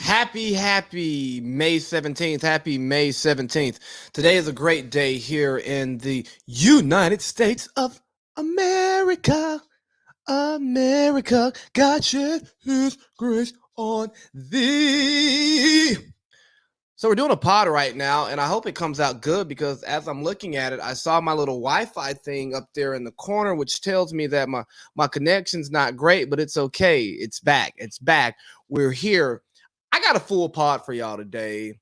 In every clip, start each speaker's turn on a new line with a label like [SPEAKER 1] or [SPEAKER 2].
[SPEAKER 1] Happy May 17th. Happy May 17th. Today is a great day here in the United States of America. America, God shed his grace on thee. So we're doing a pod right now, and I hope it comes out good because as I'm looking at it, I saw my little Wi-Fi thing up there in the corner, which tells me that my connection's not great, but it's okay. It's back. It's back. We're here. I got a full pod for y'all today.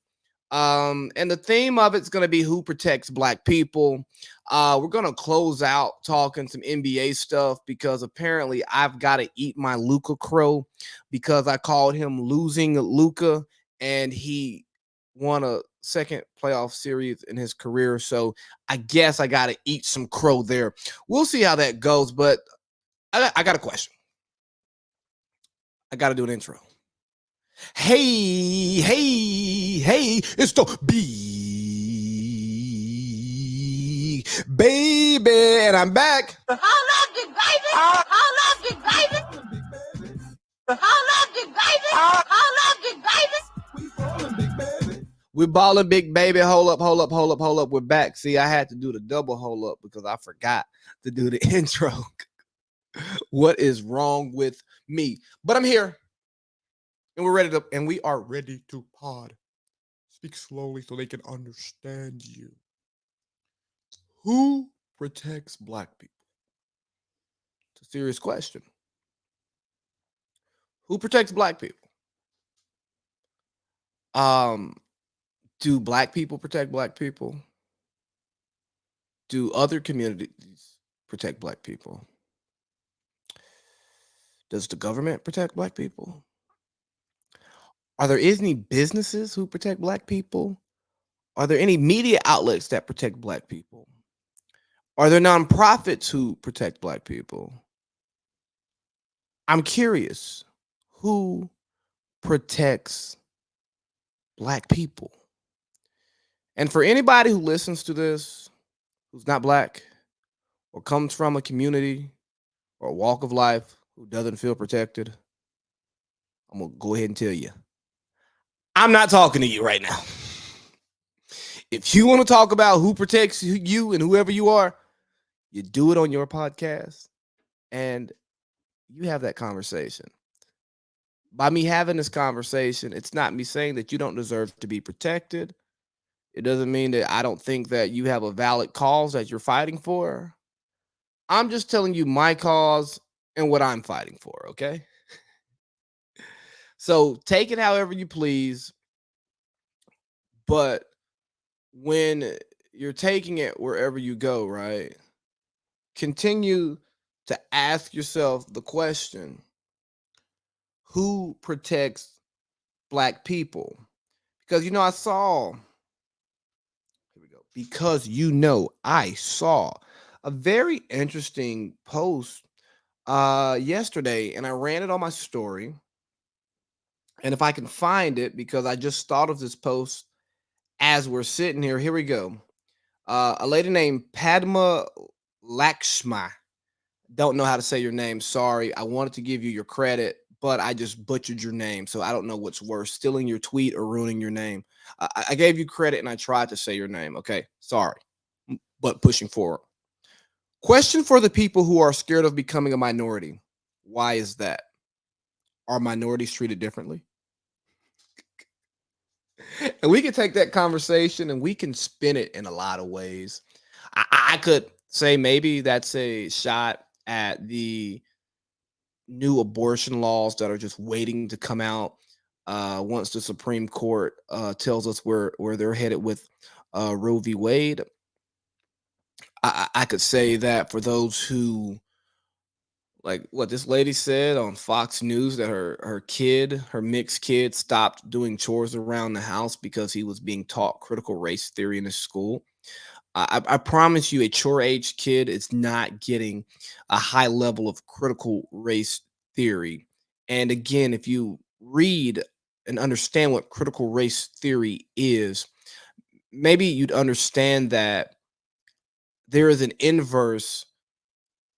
[SPEAKER 1] And the theme of it's gonna be who protects black people. We're gonna close out talking some NBA stuff because apparently I've got to eat my Luka crow because I called him losing Luka and he won a second playoff series in his career. So I guess I got to eat some crow there. We'll see how that goes. But I got a question. I got to do an intro. Hey, it's the big baby, and I'm back.
[SPEAKER 2] Hold up, big baby. Hold up, big baby. Hold up, big baby. Hold up, big
[SPEAKER 1] baby. We're balling, big baby. Hold up. We're back. See, I had to do the double hold up because I forgot to do the intro. What is wrong with me? But I'm here. And we are ready to pod. Speak slowly so they can understand you. Who protects black people? It's a serious question. Who protects black people? Do black people protect black people? Do other communities protect black people? Does the government protect black people? Are there any businesses who protect black people? Are there any media outlets that protect black people? Are there nonprofits who protect black people? I'm curious, who protects black people? And for anybody who listens to this, who's not black, or comes from a community or a walk of life who doesn't feel protected, I'm going to go ahead and tell you, I'm not talking to you right now. If you want to talk about who protects you and whoever you are, you do it on your podcast and you have that conversation. By me having this conversation, it's not me saying that you don't deserve to be protected. It doesn't mean that I don't think that you have a valid cause that you're fighting for. I'm just telling you my cause and what I'm fighting for, okay? So take it however you please. But when you're taking it wherever you go, right? Continue to ask yourself the question, who protects black people? Because, I saw, here we go, I saw a very interesting post yesterday, and I ran it on my story. And if I can find it, because I just thought of this post as we're sitting here. Here we go. A lady named Padma Lakshma. Don't know how to say your name. Sorry. I wanted to give you your credit, but I just butchered your name. So I don't know what's worse, stealing your tweet or ruining your name. I gave you credit and I tried to say your name. Okay. Sorry. But pushing forward. Question for the people who are scared of becoming a minority. Why is that? Are minorities treated differently? And we can take that conversation and we can spin it in a lot of ways. I could say maybe that's a shot at the new abortion laws that are just waiting to come out once the Supreme Court tells us where they're headed with Roe v. Wade. I could say that for those who, like what this lady said on Fox News, that her mixed kid stopped doing chores around the house because he was being taught critical race theory in his school. I promise you, a chore age kid is not getting a high level of critical race theory. And again, if you read and understand what critical race theory is, maybe you'd understand that there is an inverse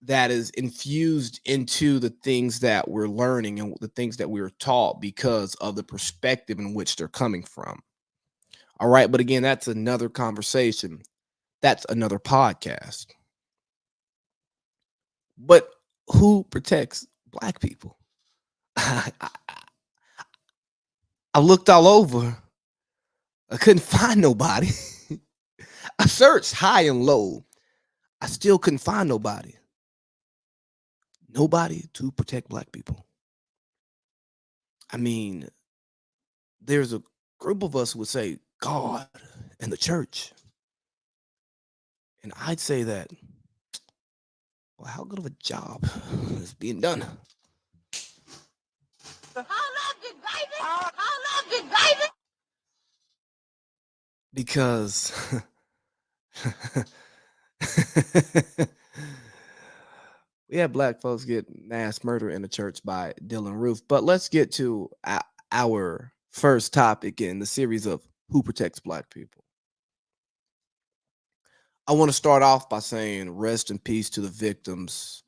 [SPEAKER 1] that is infused into the things that we're learning and the things that we were taught because of the perspective in which they're coming from. All right. But again, that's another conversation. That's another podcast. But who protects black people? I looked all over. I couldn't find nobody. I searched high and low. I still couldn't find nobody. Nobody to protect black people. I mean, there's a group of us who would say God and the church. And I'd say that, well, how good of a job is being done?
[SPEAKER 2] Hold up, Big Baby. Hold up, Big Baby.
[SPEAKER 1] Because we had black folks get mass murder in the church by Dylan Roof. But let's get to our first topic in the series of who protects black people. I want to start off by saying rest in peace to the victims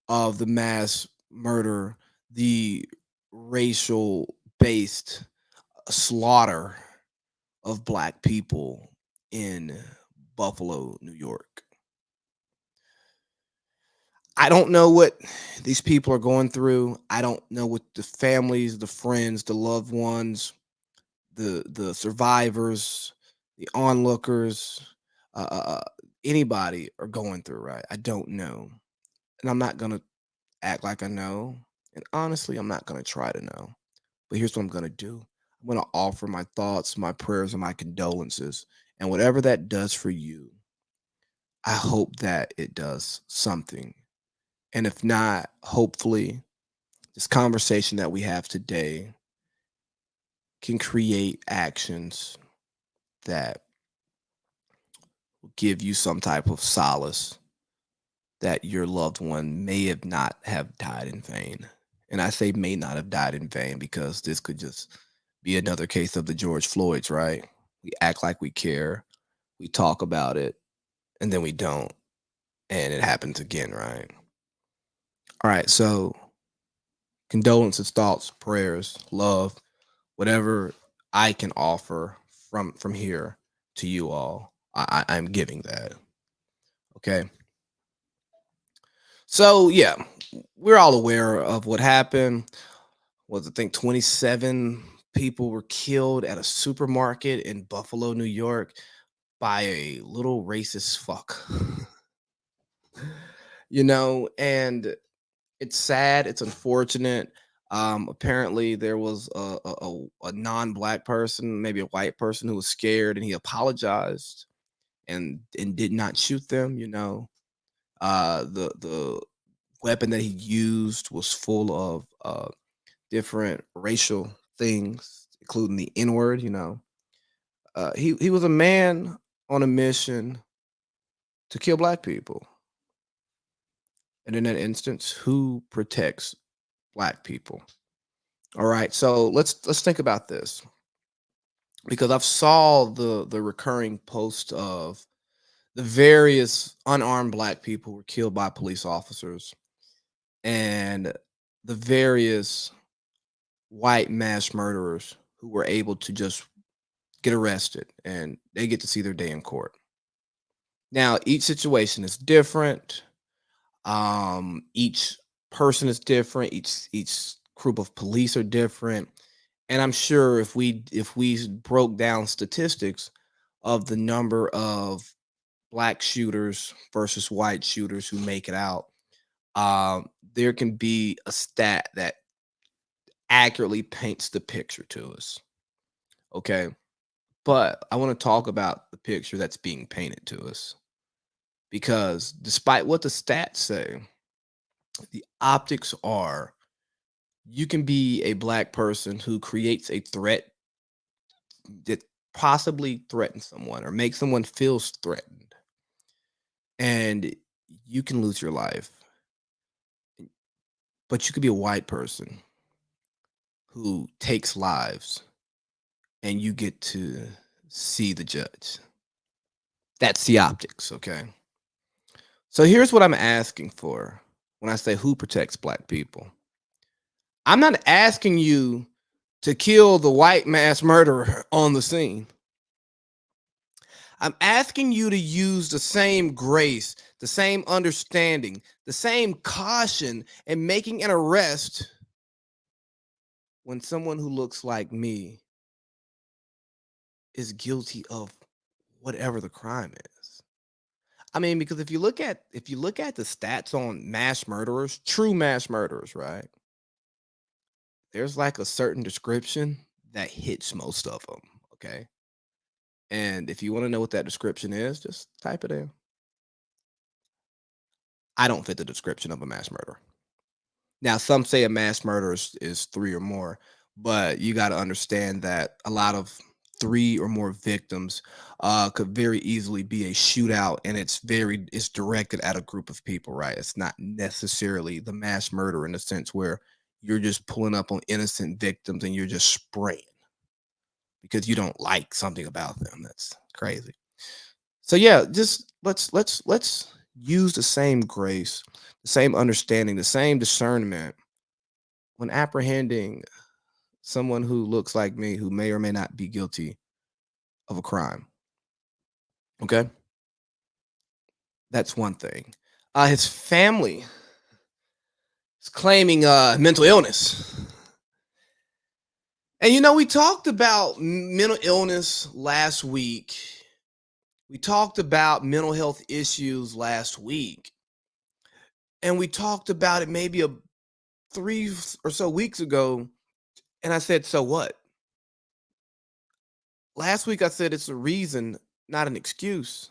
[SPEAKER 1] of the mass murder, the racial based slaughter of black people in Buffalo, New York. I don't know what these people are going through. I don't know what the families, the friends, the loved ones, the survivors, the onlookers, uh, uh, uh, anybody are going through. Right? I don't know, and I'm not gonna act like I know. And honestly, I'm not gonna try to know. But here's what I'm gonna do. I'm gonna offer my thoughts, my prayers, and my condolences, and whatever that does for you, I hope that it does something. And if not, hopefully, this conversation that we have today can create actions that will give you some type of solace that your loved one may have not have died in vain. And I say may not have died in vain because this could just be another case of the George Floyds, right? We act like we care, we talk about it, and then we don't. And it happens again, right? All right, so condolences, thoughts, prayers, love, whatever I can offer from here to you all, I'm giving that. Okay. So yeah, we're all aware of what happened. Was I think 27 people were killed at a supermarket in Buffalo, New York, by a little racist fuck. And it's sad. It's unfortunate. Apparently, there was a non-black person, maybe a white person, who was scared, and he apologized and did not shoot them. The weapon that he used was full of different racial things, including the N word. He was a man on a mission to kill black people, and in that instance, who protects black people? All right, so let's think about this because I've saw the recurring post of the various unarmed black people were killed by police officers, and the various white mass murderers who were able to just get arrested and they get to see their day in court. Now, each situation is different. Each person is different. Each group of police are different. And I'm sure if we broke down statistics of the number of black shooters versus white shooters who make it out, there can be a stat that accurately paints the picture to us. Okay. But I want to talk about the picture that's being painted to us because despite what the stats say, the optics are you can be a black person who creates a threat that possibly threatens someone or makes someone feel threatened, and you can lose your life. But you could be a white person who takes lives and you get to see the judge. That's the optics, okay? So here's what I'm asking for when I say who protects black people. I'm not asking you to kill the white mass murderer on the scene. I'm asking you to use the same grace, the same understanding, the same caution in making an arrest when someone who looks like me is guilty of whatever the crime is. I mean, because if you look at the stats on mass murderers, true mass murderers, right? There's like a certain description that hits most of them, okay? And if you want to know what that description is, just type it in. I don't fit the description of a mass murderer. Now, some say a mass murder is three or more, but you got to understand that a lot of three or more victims could very easily be a shootout, and it's directed at a group of people, right? It's not necessarily the mass murder in the sense where you're just pulling up on innocent victims and you're just spraying because you don't like something about them. That's crazy. So yeah, just let's use the same grace, the same understanding, the same discernment when apprehending someone who looks like me who may or may not be guilty of a crime. Okay? That's one thing. His family is claiming mental illness. And we talked about mental illness last week. We talked about mental health issues last week. And we talked about it maybe 3 or so weeks ago. And I said, so what? Last week I said it's a reason, not an excuse.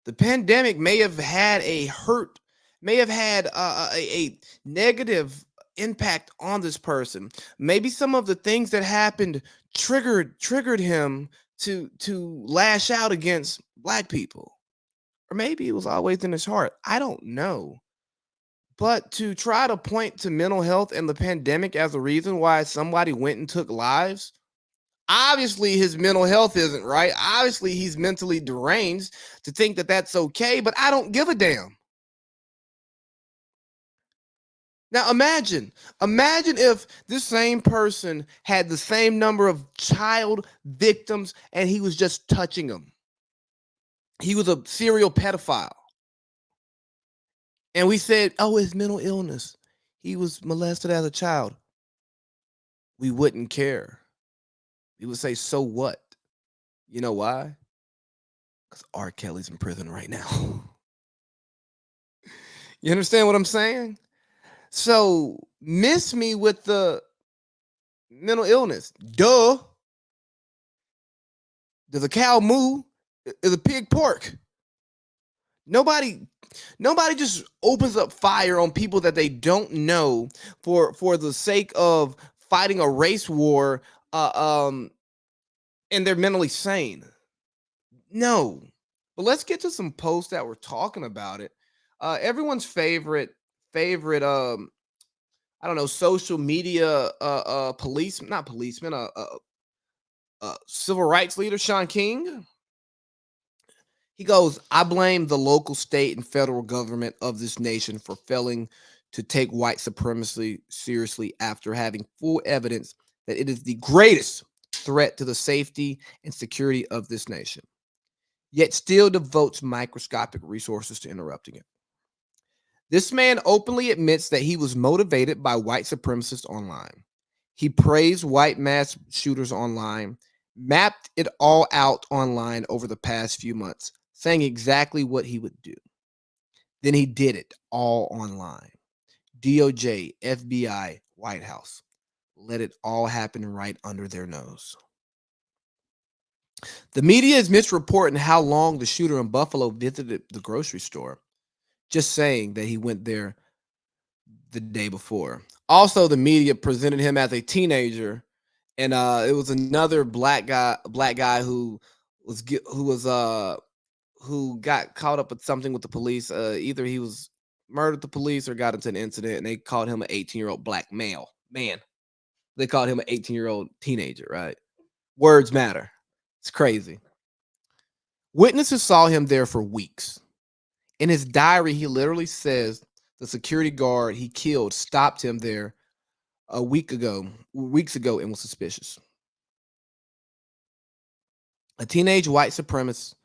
[SPEAKER 1] The pandemic may have had may have had a negative impact on this person. Maybe some of the things that happened triggered him to lash out against black people. Or maybe it was always in his heart. I don't know. But to try to point to mental health and the pandemic as a reason why somebody went and took lives, obviously his mental health isn't right. Obviously he's mentally deranged to think that that's okay, but I don't give a damn. Now imagine if this same person had the same number of child victims and he was just touching them. He was a serial pedophile. And we said, oh, it's mental illness. He was molested as a child. We wouldn't care. We would say, so what? You know why? Because R. Kelly's in prison right now. You understand what I'm saying? So miss me with the mental illness. Duh. Does a cow moo? Is a pig pork? Nobody just opens up fire on people that they don't know for the sake of fighting a race war and they're mentally sane. No. But let's get to some posts that were talking about it. Everyone's favorite I don't know, social media police, not policeman, civil rights leader Sean King. He goes, I blame the local, state, and federal government of this nation for failing to take white supremacy seriously after having full evidence that it is the greatest threat to the safety and security of this nation, yet still devotes microscopic resources to interrupting it. This man openly admits that he was motivated by white supremacists online. He praised white mass shooters online, mapped it all out online over the past few months, saying exactly what he would do. Then he did it all online. DOJ, FBI, White House. Let it all happen right under their nose. The media is misreporting how long the shooter in Buffalo visited the grocery store, just saying that he went there the day before. Also, the media presented him as a teenager, and it was another black guy who got caught up with something with the police. Either he was murdered the police or got into an incident, and they called him an 18-year-old black male man. They called him an 18-year-old teenager, right? Words matter. It's crazy. Witnesses saw him there for weeks. In his diary, he literally says the security guard he killed stopped him there weeks ago, and was suspicious. A teenage white supremacist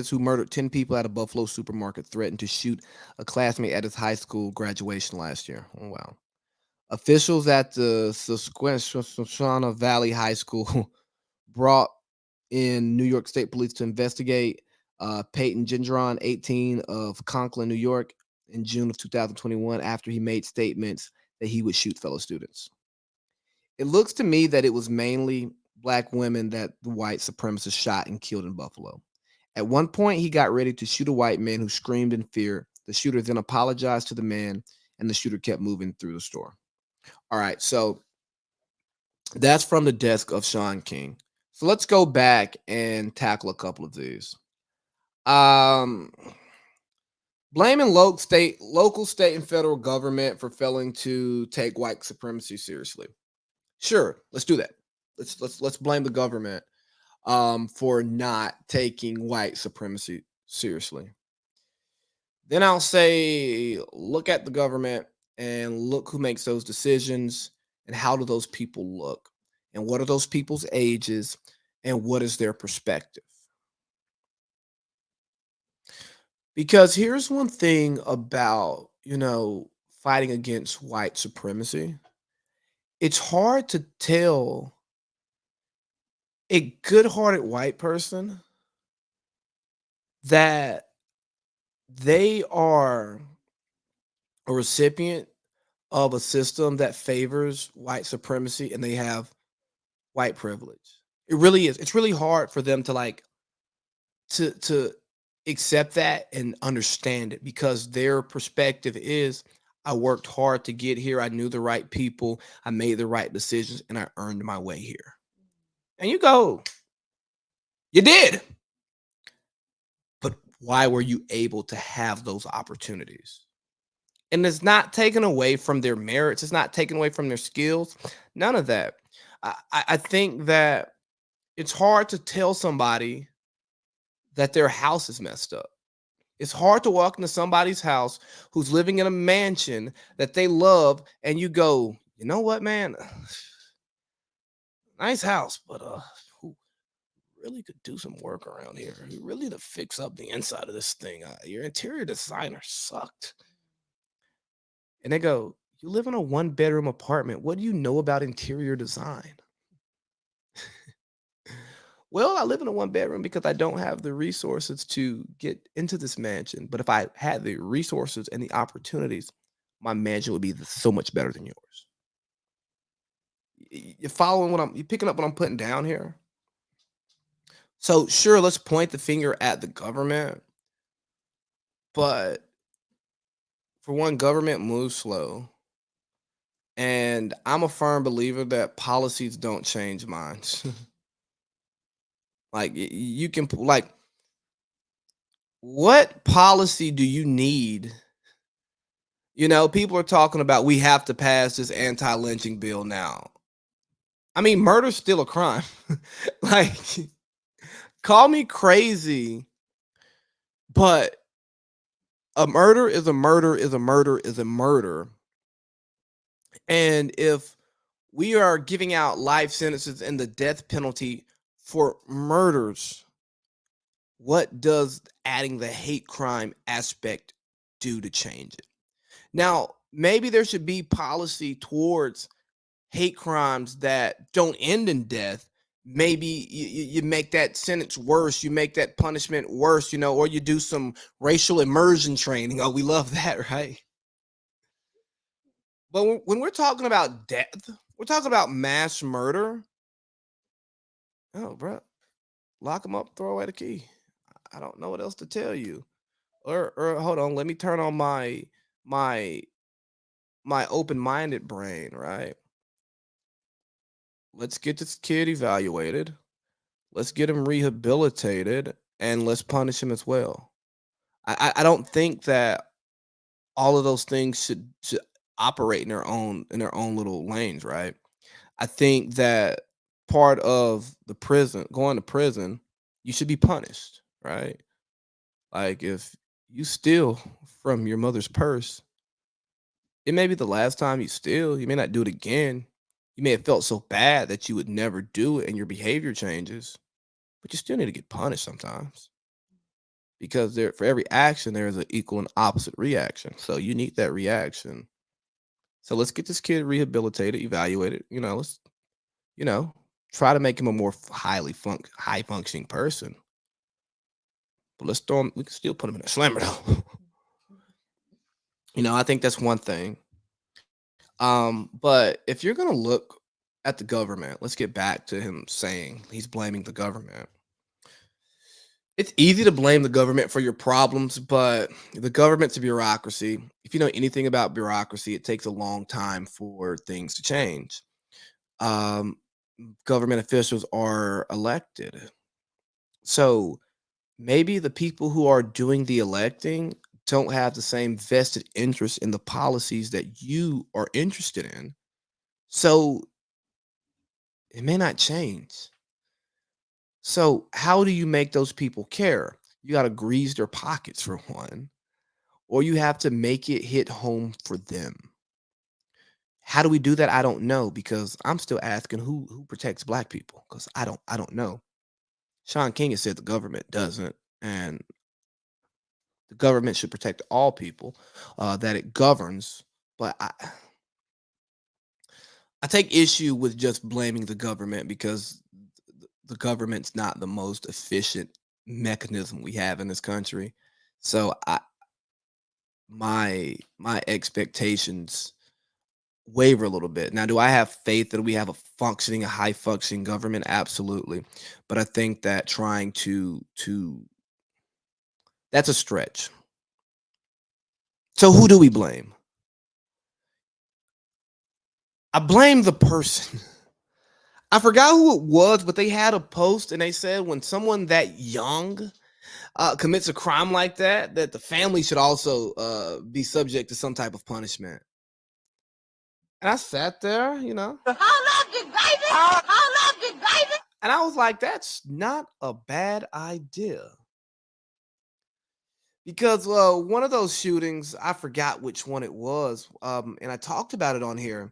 [SPEAKER 1] who murdered 10 people at a Buffalo supermarket threatened to shoot a classmate at his high school graduation last year. Oh, wow. Officials at the Susquehanna Valley High School brought in New York State Police to investigate Peyton Gendron, 18, of Conklin, New York, in June of 2021 after he made statements that he would shoot fellow students. It looks to me that it was mainly black women that the white supremacist shot and killed in Buffalo. At one point, he got ready to shoot a white man who screamed in fear. The shooter then apologized to the man, and the shooter kept moving through the store. All right, so that's from the desk of Sean King. So let's go back and tackle a couple of these. Um, Blaming local, state, and federal government for failing to take white supremacy seriously. Sure, let's do that. Let's blame the government for not taking white supremacy seriously. Then I'll say, look at the government and look who makes those decisions and how do those people look and what are those people's ages and what is their perspective. Because here's one thing about, fighting against white supremacy. It's hard to tell a good-hearted white person that they are a recipient of a system that favors white supremacy and they have white privilege. It really is. It's really hard for them to to accept that and understand it because their perspective is I worked hard to get here. I knew the right people. I made the right decisions and I earned my way here. And you go, you did. But why were you able to have those opportunities? And it's not taken away from their merits. It's not taken away from their skills. None of that. I think that it's hard to tell somebody that their house is messed up. It's hard to walk into somebody's house who's living in a mansion that they love, and you go, you know what, man? Nice house, but who really could do some work around here? You really to fix up the inside of this thing. Your interior designer sucked. And they go, you live in a one-bedroom apartment. What do you know about interior design? Well, I live in a one bedroom because I don't have the resources to get into this mansion. But if I had the resources and the opportunities, my mansion would be so much better than yours. You're following you picking up what I'm putting down here? So sure, let's point the finger at the government, but for one, government moves slow. And I'm a firm believer that policies don't change minds. You can what policy do you need? People are talking about we have to pass this anti-lynching bill now. I mean, murder's still a crime. like, call me crazy, but a murder is a murder is a murder is a murder. And if we are giving out life sentences and the death penalty for murders, what does adding the hate crime aspect do to change it? Now, maybe there should be policy towards hate crimes that don't end in death. Maybe you make that sentence worse, you make that punishment worse, or you do some racial immersion training. Oh, we love that, right? But when we're talking about death, we're talking about mass murder. Oh, bro, lock them up, throw away the key. I don't know what else to tell you. Or hold on, let me turn on my my open-minded brain, right? Let's get this kid evaluated. Let's get him rehabilitated, and let's punish him as well. I don't think that all of those things should operate in their own little lanes, right? I think that part of the prison, going to prison, you should be punished, right? Like you steal from your mother's purse, it may be the last time you steal. You may not do it again. You may have felt so bad that you would never do it and your behavior changes, but you still need to get punished sometimes because there for every action there is an equal and opposite reaction. So you need that reaction. So let's get this kid rehabilitated, evaluated. Let's you know try to make him a more high functioning person. But let's throw him. We can still put him in a slammer though. I think that's one thing. But if you're gonna look at the government, let's get back to him saying he's blaming the government. It's easy to blame the government for your problems, but the government's a bureaucracy. If you know anything about bureaucracy, it takes a long time for things to change. Um, Government officials are elected. So maybe the people who are doing the electing don't have the same vested interest in the policies that you are interested in. So it may not change. So how do you make those people care? You got to grease their pockets for one, or you have to make it hit home for them. How do we do that? I don't know because I'm still asking who protects black people because I don't know. Sean King has said the government doesn't, and the government should protect all people that it governs. But I take issue with just blaming the government because the government's not the most efficient mechanism we have in this country. So my expectations waver a little bit. Now, do I have faith that we have a high functioning government? Absolutely. But I think that trying to that's a stretch. So who do we blame? I blame the person. I forgot who it was, but they had a post and they said when someone that young commits a crime like that the family should also be subject to some type of punishment. And I sat there,
[SPEAKER 2] Hold up, Big Baby. Hold up, Big Baby.
[SPEAKER 1] and I was like, that's not a bad idea. Because one of those shootings, I forgot which one it was, and I talked about it on here.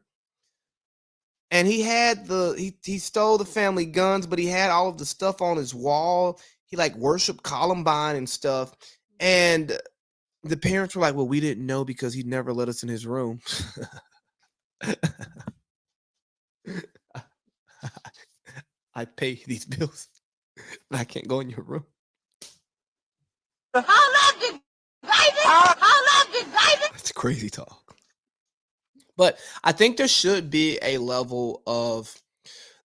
[SPEAKER 1] And he stole the family guns, but he had all of the stuff on his wall. He like worshiped Columbine and stuff. And the parents were like, "Well, we didn't know because he never let us in his room." I pay these bills, but I can't go in your room.
[SPEAKER 2] Hold up, Big Baby. Hold up, Big Baby.
[SPEAKER 1] That's crazy talk. But I think there should be a level of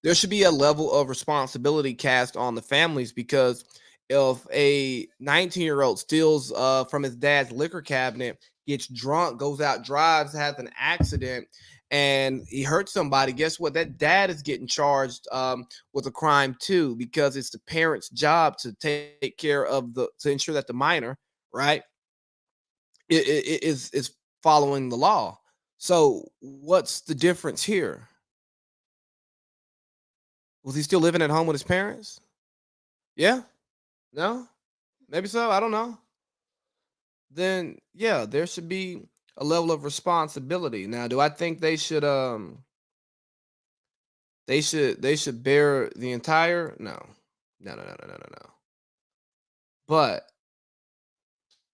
[SPEAKER 1] responsibility cast on the families because if a 19-year-old steals from his dad's liquor cabinet, gets drunk, goes out, drives, has an accident, and he hurts somebody, guess what? That dad is getting charged with a crime too because it's the parent's job to take care of to ensure that the minor, right, is following the law. So what's the difference here? Was he still living at home with his parents? Yeah? No? Maybe so. I don't know. Then yeah, there should be a level of responsibility. Now, do I think they should bear the entire no. No, no, no, no, no, no, no. But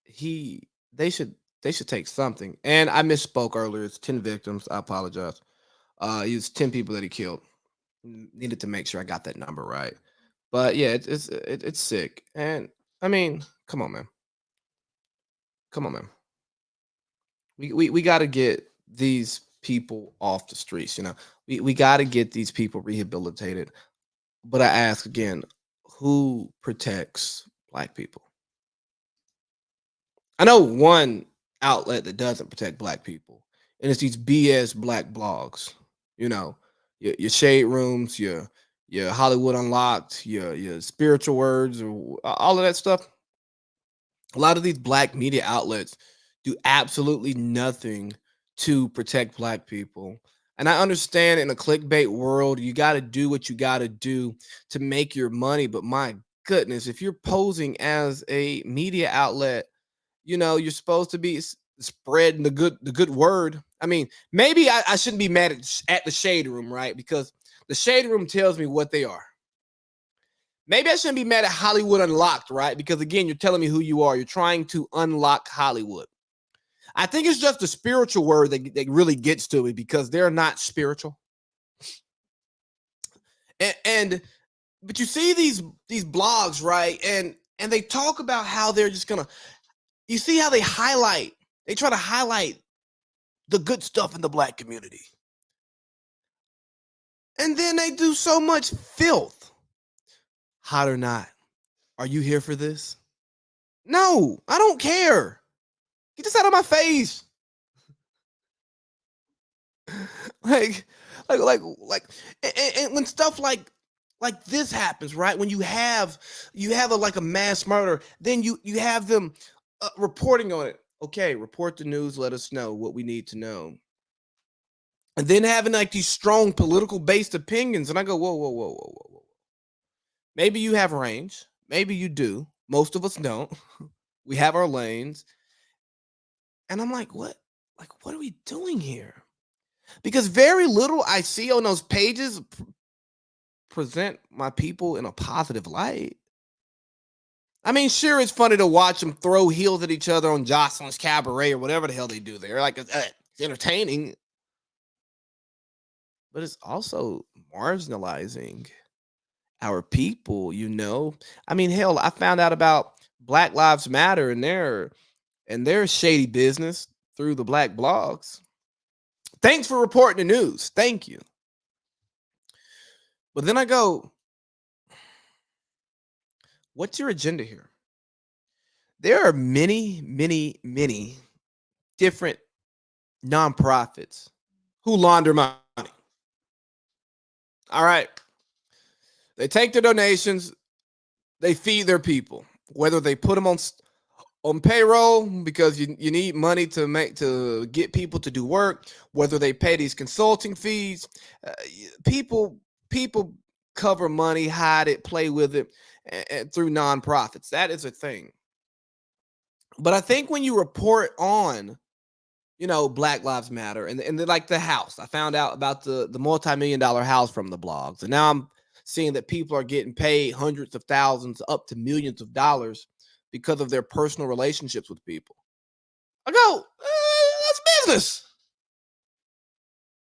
[SPEAKER 1] he they should take something. And I misspoke earlier. It's 10 victims. I apologize. He was 10 people that he killed. Needed to make sure I got that number right. But yeah, it's sick. And I mean, come on, man. Come on, man. We got to get these people off the streets. We got to get these people rehabilitated. But I ask again, who protects black people? I know one outlet that doesn't protect black people, and it's these BS black blogs. You know, your shade rooms, your Hollywood Unlocked, your spiritual words, or all of that stuff. A lot of these black media outlets do absolutely nothing to protect black people. And I understand in a clickbait world, you got to do what you got to do to make your money. But my goodness, if you're posing as a media outlet, You're supposed to be spreading the good word. I mean, maybe I shouldn't be mad at the shade room, right? Because the shade room tells me what they are. Maybe I shouldn't be mad at Hollywood Unlocked, right? Because again, you're telling me who you are. You're trying to unlock Hollywood. I think it's just the spiritual word that really gets to me because they're not spiritual. And but you see these blogs, right? And they talk about how they're just gonna. You see how they try to highlight the good stuff in the black community, and then they do so much filth. Hot or not, are you here for this? No, I don't care. Get this out of my face. like, like, and when stuff like this happens, right? When you have like a mass murder, then you have them reporting on it. Okay, report the news. Let us know what we need to know. And then having like these strong political based opinions, and I go, whoa, whoa, whoa, whoa, whoa, whoa. Maybe you have range. Maybe you do. Most of us don't. We have our lanes. And I'm like, what? Like, what are we doing here? Because very little I see on those pages present my people in a positive light. I mean, sure, it's funny to watch them throw heels at each other on Jocelyn's Cabaret or whatever the hell they do there. Like, it's entertaining, but it's also marginalizing our people. I mean, hell, I found out about Black Lives Matter and their shady business through the black blogs. Thanks for reporting the news. Thank you. But then I go, what's your agenda here? There are many, many, many different nonprofits who launder money. All right. They take their donations, they feed their people, whether they put them on payroll because you need money to get people to do work, whether they pay these consulting fees. People cover money, hide it, play with it and through nonprofits. That is a thing. But I think when you report on Black Lives Matter and like the house, I found out about the multi-million-dollar house from the blogs, and now I'm seeing that people are getting paid hundreds of thousands up to millions of dollars because of their personal relationships with people. I go, that's business.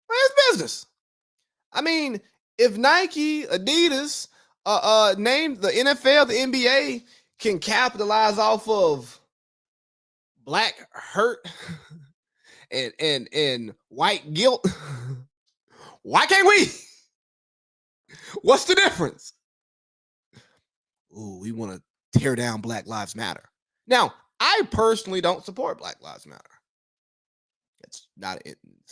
[SPEAKER 1] That's business. I mean, if Nike, Adidas, named the NFL, the NBA can capitalize off of black hurt and white guilt, why can't we? What's the difference? Ooh, we want to tear down Black Lives Matter. Now, I personally don't support Black Lives Matter. It's not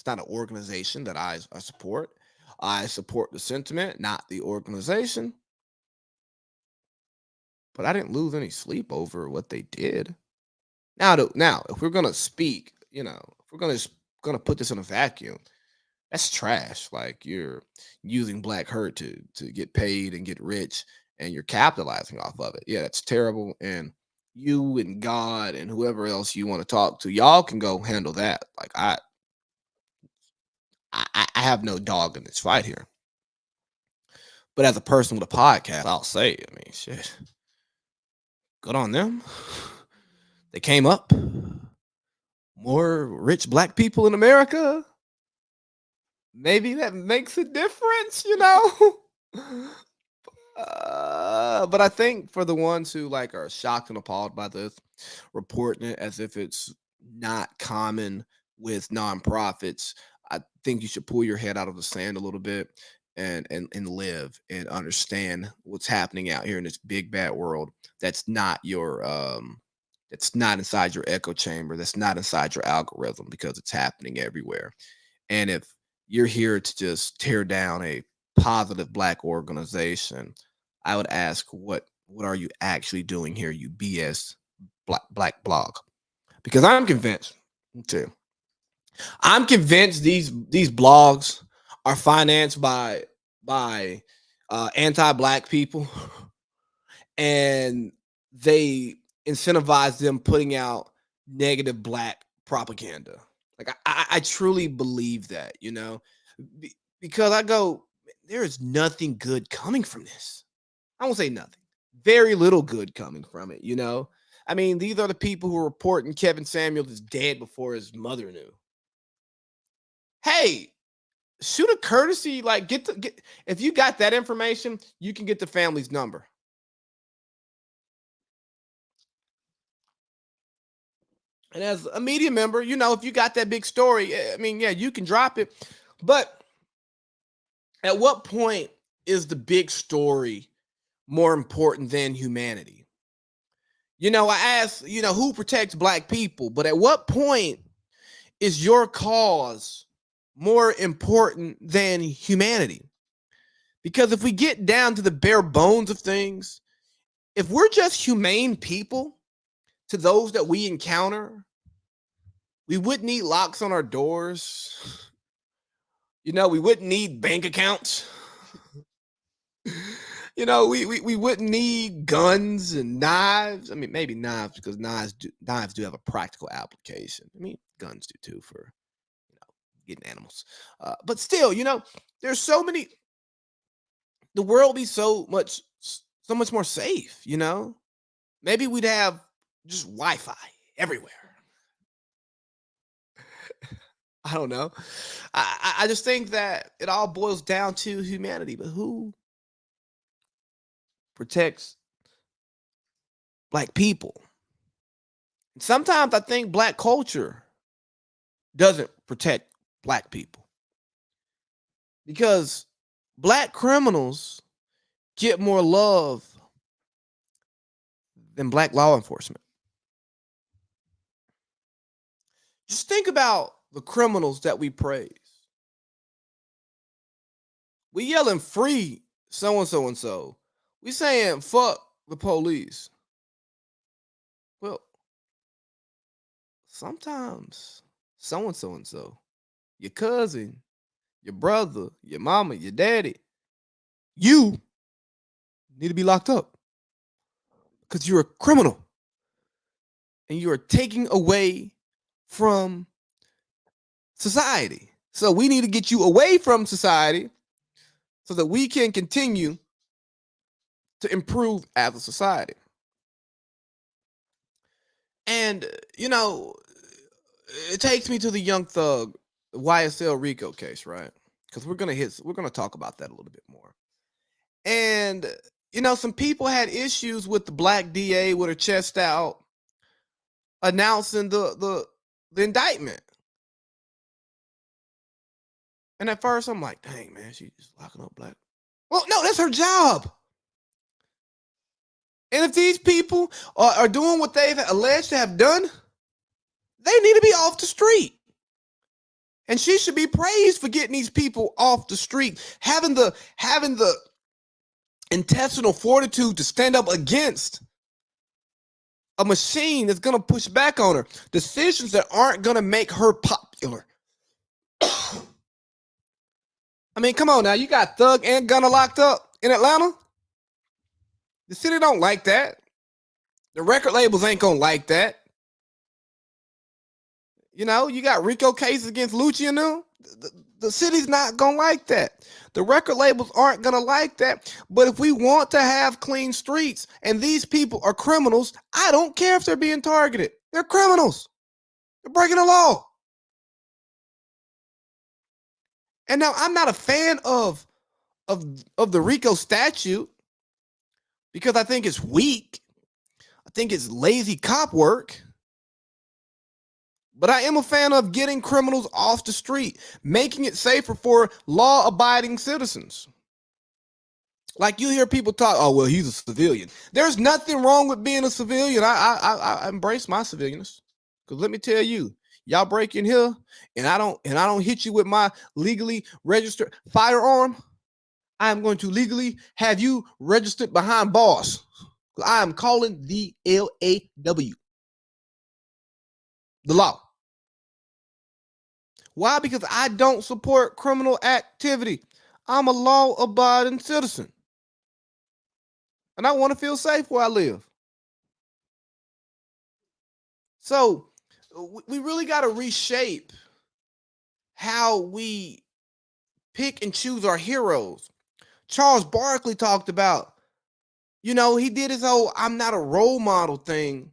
[SPEAKER 1] an organization that I support. I support the sentiment, not the organization. But I didn't lose any sleep over what they did. Now, if we're gonna speak, if we're gonna put this in a vacuum, that's trash. Like, you're using black hurt to get paid and get rich, and you're capitalizing off of it. Yeah, that's terrible. And you and God and whoever else you want to talk to, y'all can go handle that. Like, I have no dog in this fight here. But as a person with a podcast, I'll say, I mean, shit, good on them. They came up. More rich black people in America. Maybe that makes a difference. But I think for the ones who are shocked and appalled by this, reporting it as if it's not common with nonprofits, I think you should pull your head out of the sand a little bit and live and understand what's happening out here in this big bad world. That's not inside your echo chamber. That's not inside your algorithm, because it's happening everywhere. And if you're here to just tear down a positive black organization, I would ask, what are you actually doing here, you BS black blog? Because I'm convinced too. I'm convinced these blogs are financed by anti-black people, and they incentivize them putting out negative black propaganda. Like I truly believe that, because I go, there is nothing good coming from this. I won't say nothing. Very little good coming from it. I mean, these are the people who are reporting Kevin Samuels is dead before his mother knew. Hey, shoot a courtesy, like get if you got that information, you can get the family's number. And as a media member, if you got that big story, I mean, yeah, you can drop it. But at what point is the big story more important than humanity? I asked, who protects black people? But at what point is your cause more important than humanity? Because if we get down to the bare bones of things, if we're just humane people to those that we encounter, we wouldn't need locks on our doors. We wouldn't need bank accounts. We wouldn't need guns and knives. I mean, maybe knives, because knives do have a practical application. I mean, guns do too, for getting animals. But still, there's so many. The world would be so much more safe. Maybe we'd have just Wi-Fi everywhere. I don't know. I just think that it all boils down to humanity. But who protects black people? Sometimes I think black culture doesn't protect black people, because black criminals get more love than black law enforcement. Just think about the criminals that we praise. We yelling free so and so and so. We saying fuck the police. Well, sometimes so and so, your cousin, your brother, your mama, your daddy, you need to be locked up because you're a criminal and you are taking away from society. So we need to get you away from society so that we can continue to improve as a society. And, it takes me to the Young Thug YSL RICO case, right? Because we're gonna talk about that a little bit more. And some people had issues with the black DA with her chest out announcing the indictment. And at first I'm like, dang man, she's just locking up black. Well, no, that's her job. And if these people are doing what they've alleged to have done, they need to be off the street. And she should be praised for getting these people off the street, having the intestinal fortitude to stand up against a machine that's going to push back on her, decisions that aren't going to make her popular. I mean, come on now. You got Thug and Gunna locked up in Atlanta. The city don't like that. The record labels ain't going to like that. You got RICO cases against Lucci and them. The city's not going to like that. The record labels aren't going to like that. But if we want to have clean streets and these people are criminals, I don't care if they're being targeted. They're criminals. They're breaking the law. And now I'm not a fan of the RICO statute because I think it's weak. I think it's lazy cop work. But I am a fan of getting criminals off the street, making it safer for law-abiding citizens. Like you hear people talk, oh, well, he's a civilian. There's nothing wrong with being a civilian. I embrace my civilianness. Because let me tell you, y'all break in here and I don't hit you with my legally registered firearm, I am going to legally have you registered behind bars. I am calling the LAW. The law. Why? Because I don't support criminal activity. I'm a law-abiding citizen. And I want to feel safe where I live. So We really got to reshape how we pick and choose our heroes. Charles Barkley talked about, he did his whole "I'm not a role model" thing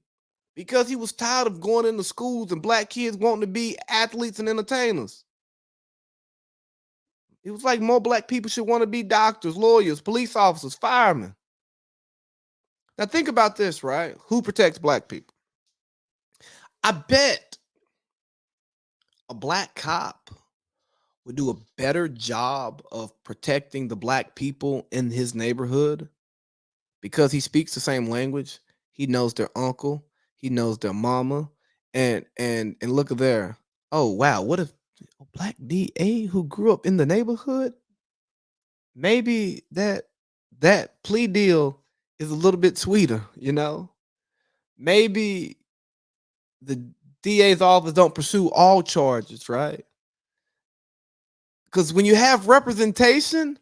[SPEAKER 1] because he was tired of going into schools and black kids wanting to be athletes and entertainers. It was like more black people should want to be doctors, lawyers, police officers, firemen. Now think about this, right? Who protects black people? I bet a black cop would do a better job of protecting the black people in his neighborhood because he speaks the same language. He knows their uncle, he knows their mama, and look at there. Oh wow, what if a black DA who grew up in the neighborhood? Maybe that plea deal is a little bit sweeter, Maybe the DA's office don't pursue all charges, right? Because when you have representation,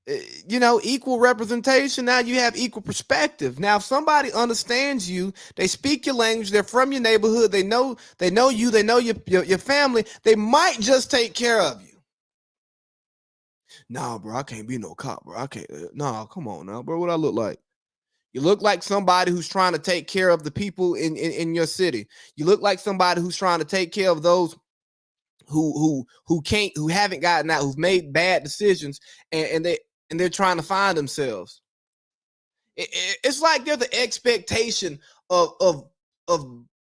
[SPEAKER 1] equal representation, now you have equal perspective. Now, if somebody understands you, they speak your language, they're from your neighborhood, they know you, they know your family, they might just take care of you. Nah, bro, I can't be no cop, bro. I can't. Nah, come on now, bro. What I look like? You look like somebody who's trying to take care of the people in your city. You look like somebody who's trying to take care of those who haven't gotten out, who've made bad decisions, and they're trying to find themselves. It's like there's the expectation of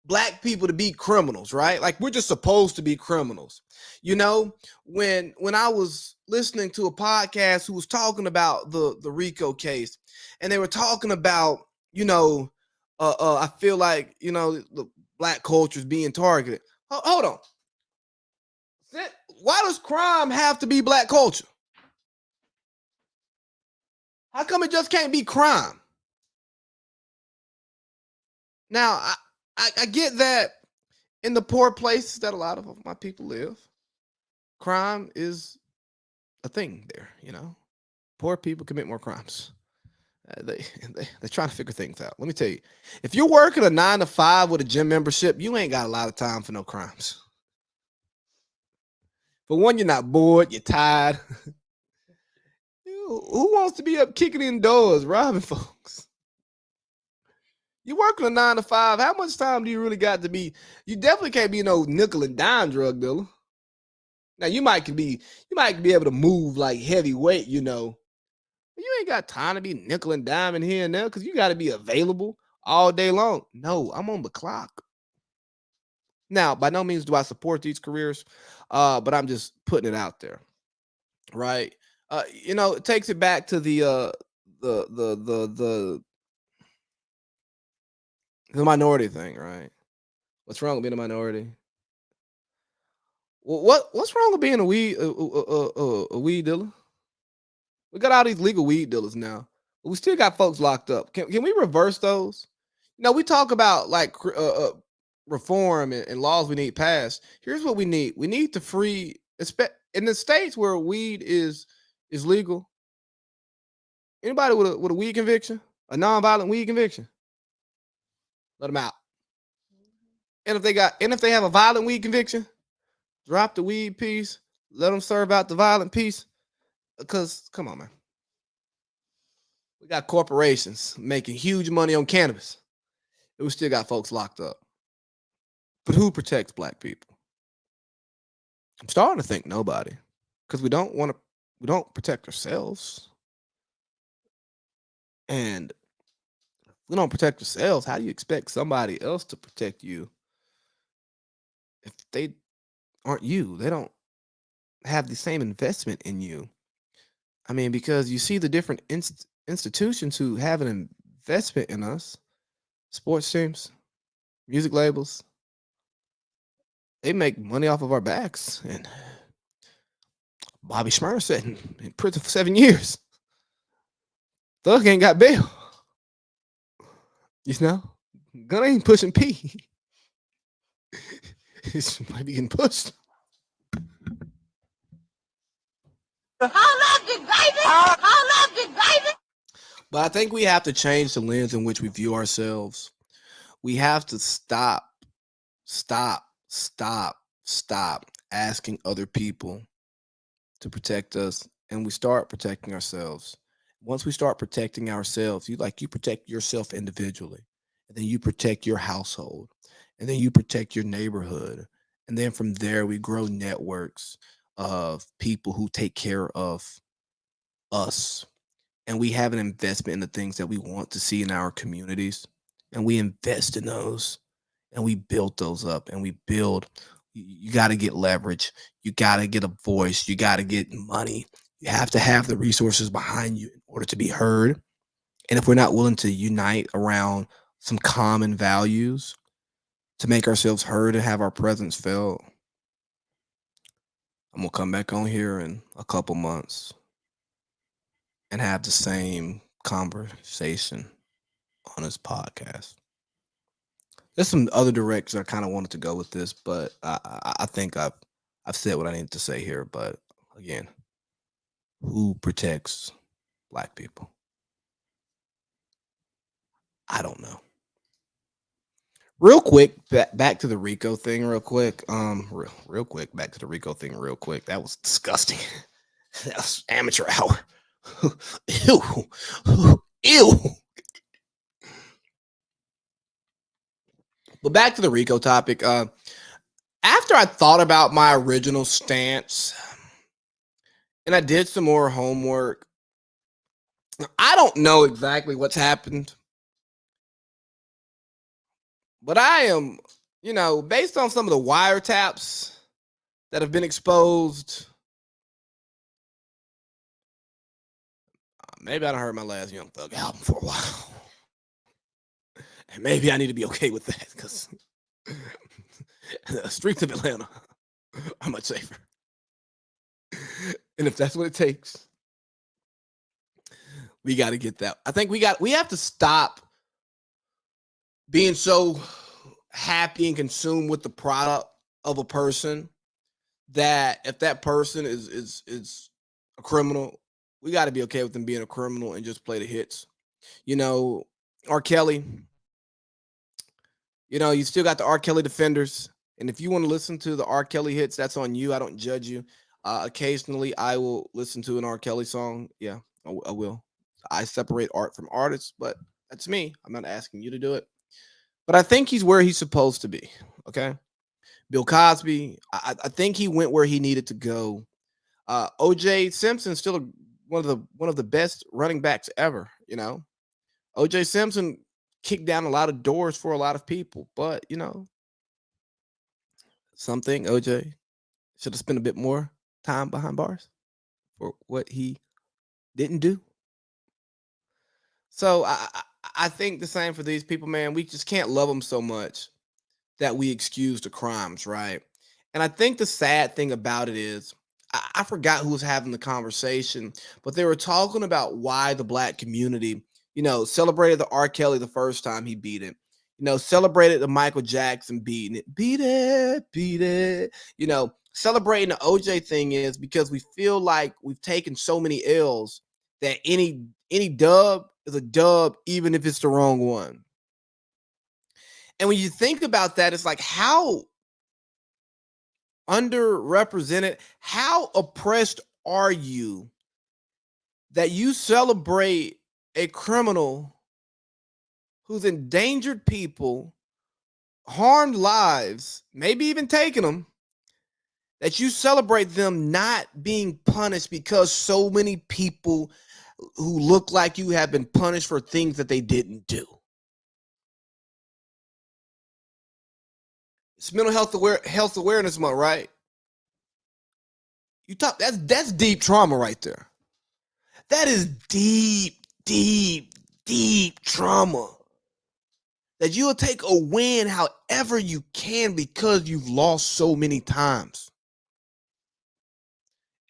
[SPEAKER 1] black people to be criminals, right? Like we're just supposed to be criminals. When I was listening to a podcast who was talking about the RICO case, and they were talking about, I feel like, the black culture is being targeted. Hold on. Why does crime have to be black culture? How come it just can't be crime? Now, I get that in the poor places that a lot of my people live, crime is a thing there, Poor people commit more crimes. They're trying to figure things out. Let me tell you, if you're working a 9 to 5 with a gym membership, you ain't got a lot of time for no crimes. For one, you're not bored, you're tired. Who wants to be up kicking in doors, robbing folks? You working a 9 to 5. How much time do you really got to be? You definitely can't be no nickel and dime drug dealer. Now you might be able to move like heavyweight, But you ain't got time to be nickel and dime in here and there because you got to be available all day long. No, I'm on the clock. Now, by no means do I support these careers, but I'm just putting it out there, right? It takes it back to the minority thing, right? What's wrong with being a minority? What's wrong with being a weed dealer? We got all these legal weed dealers now, but we still got folks locked up. Can we reverse those? We talk about like reform and laws we need passed. Here's what we need: we need to free, in the states where weed is legal. Anybody with a weed conviction, a nonviolent weed conviction, let them out. And if they have a violent weed conviction, drop the weed piece, let them serve out the violent piece. Because come on, man, we got corporations making huge money on cannabis, and we still got folks locked up. But who protects black people? I'm starting to think nobody, because we don't protect ourselves. And if we don't protect ourselves, how do you expect somebody else to protect you if they aren't you? They don't have the same investment in you. I mean, because you see the different institutions who have an investment in us, sports teams, music labels, they make money off of our backs. And Bobby Schmurr said in prison for 7 years. Thug ain't got bail. Gun ain't pushing P. It might be getting pushed. But I think we have to change the lens in which we view ourselves. We have to stop stop asking other people to protect us, and we start protecting ourselves. Once we start protecting ourselves, you protect yourself individually, and then you protect your household, and then you protect your neighborhood, and then from there we grow networks of people who take care of us, and we have an investment in the things that we want to see in our communities, and we invest in those, and we build those up, and we build. You got to get leverage, you got to get a voice, you got to get money, you have to have the resources behind you in order to be heard. And if we're not willing to unite around some common values to make ourselves heard and have our presence felt, I'm gonna come back on here in a couple months and have the same conversation on this podcast. There's some other directions I kind of wanted to go with this, but I think I've said what I need to say here. But again, who protects black people? I don't know. Real quick, back to the RICO thing, real quick. Real quick, back to the RICO thing, real quick. That was disgusting. That was amateur hour. Ew, ew. But back to the RICO topic. After I thought about my original stance and I did some more homework, I don't know exactly what's happened, but I am, based on some of the wiretaps that have been exposed, maybe I done heard my last Young Thug album for a while. And maybe I need to be okay with that because the streets of Atlanta are much safer. And if that's what it takes, we got to get that. I think we have to stop being so happy and consumed with the product of a person that if that person is a criminal, we got to be okay with them being a criminal and just play the hits. R. Kelly, you still got the R. Kelly defenders. And if you want to listen to the R. Kelly hits, that's on you. I don't judge you. Occasionally, I will listen to an R. Kelly song. Yeah, I will. I separate art from artists, but that's me. I'm not asking you to do it. But I think he's where he's supposed to be. Okay. Bill Cosby, I think he went where he needed to go. O.J. Simpson's still one of the best running backs ever. O.J. Simpson kicked down a lot of doors for a lot of people, but something O.J. should have spent a bit more time behind bars for what he didn't do. So I think the same for these people, man. We just can't love them so much that we excuse the crimes, right? And I think the sad thing about it is, I forgot who was having the conversation, but they were talking about why the black community, celebrated the R. Kelly the first time he beat it, celebrated the Michael Jackson beating it, beat it, celebrating the OJ thing is because we feel like we've taken so many L's that any dub is a dub, even if it's the wrong one. And when you think about that, it's like how underrepresented, how oppressed are you that you celebrate a criminal who's endangered people, harmed lives, maybe even taken them, that you celebrate them not being punished because so many people who look like you have been punished for things that they didn't do. It's mental health awareness month, right? You talk that's deep trauma right there. That is deep, deep, deep trauma. That you'll take a win however you can because you've lost so many times.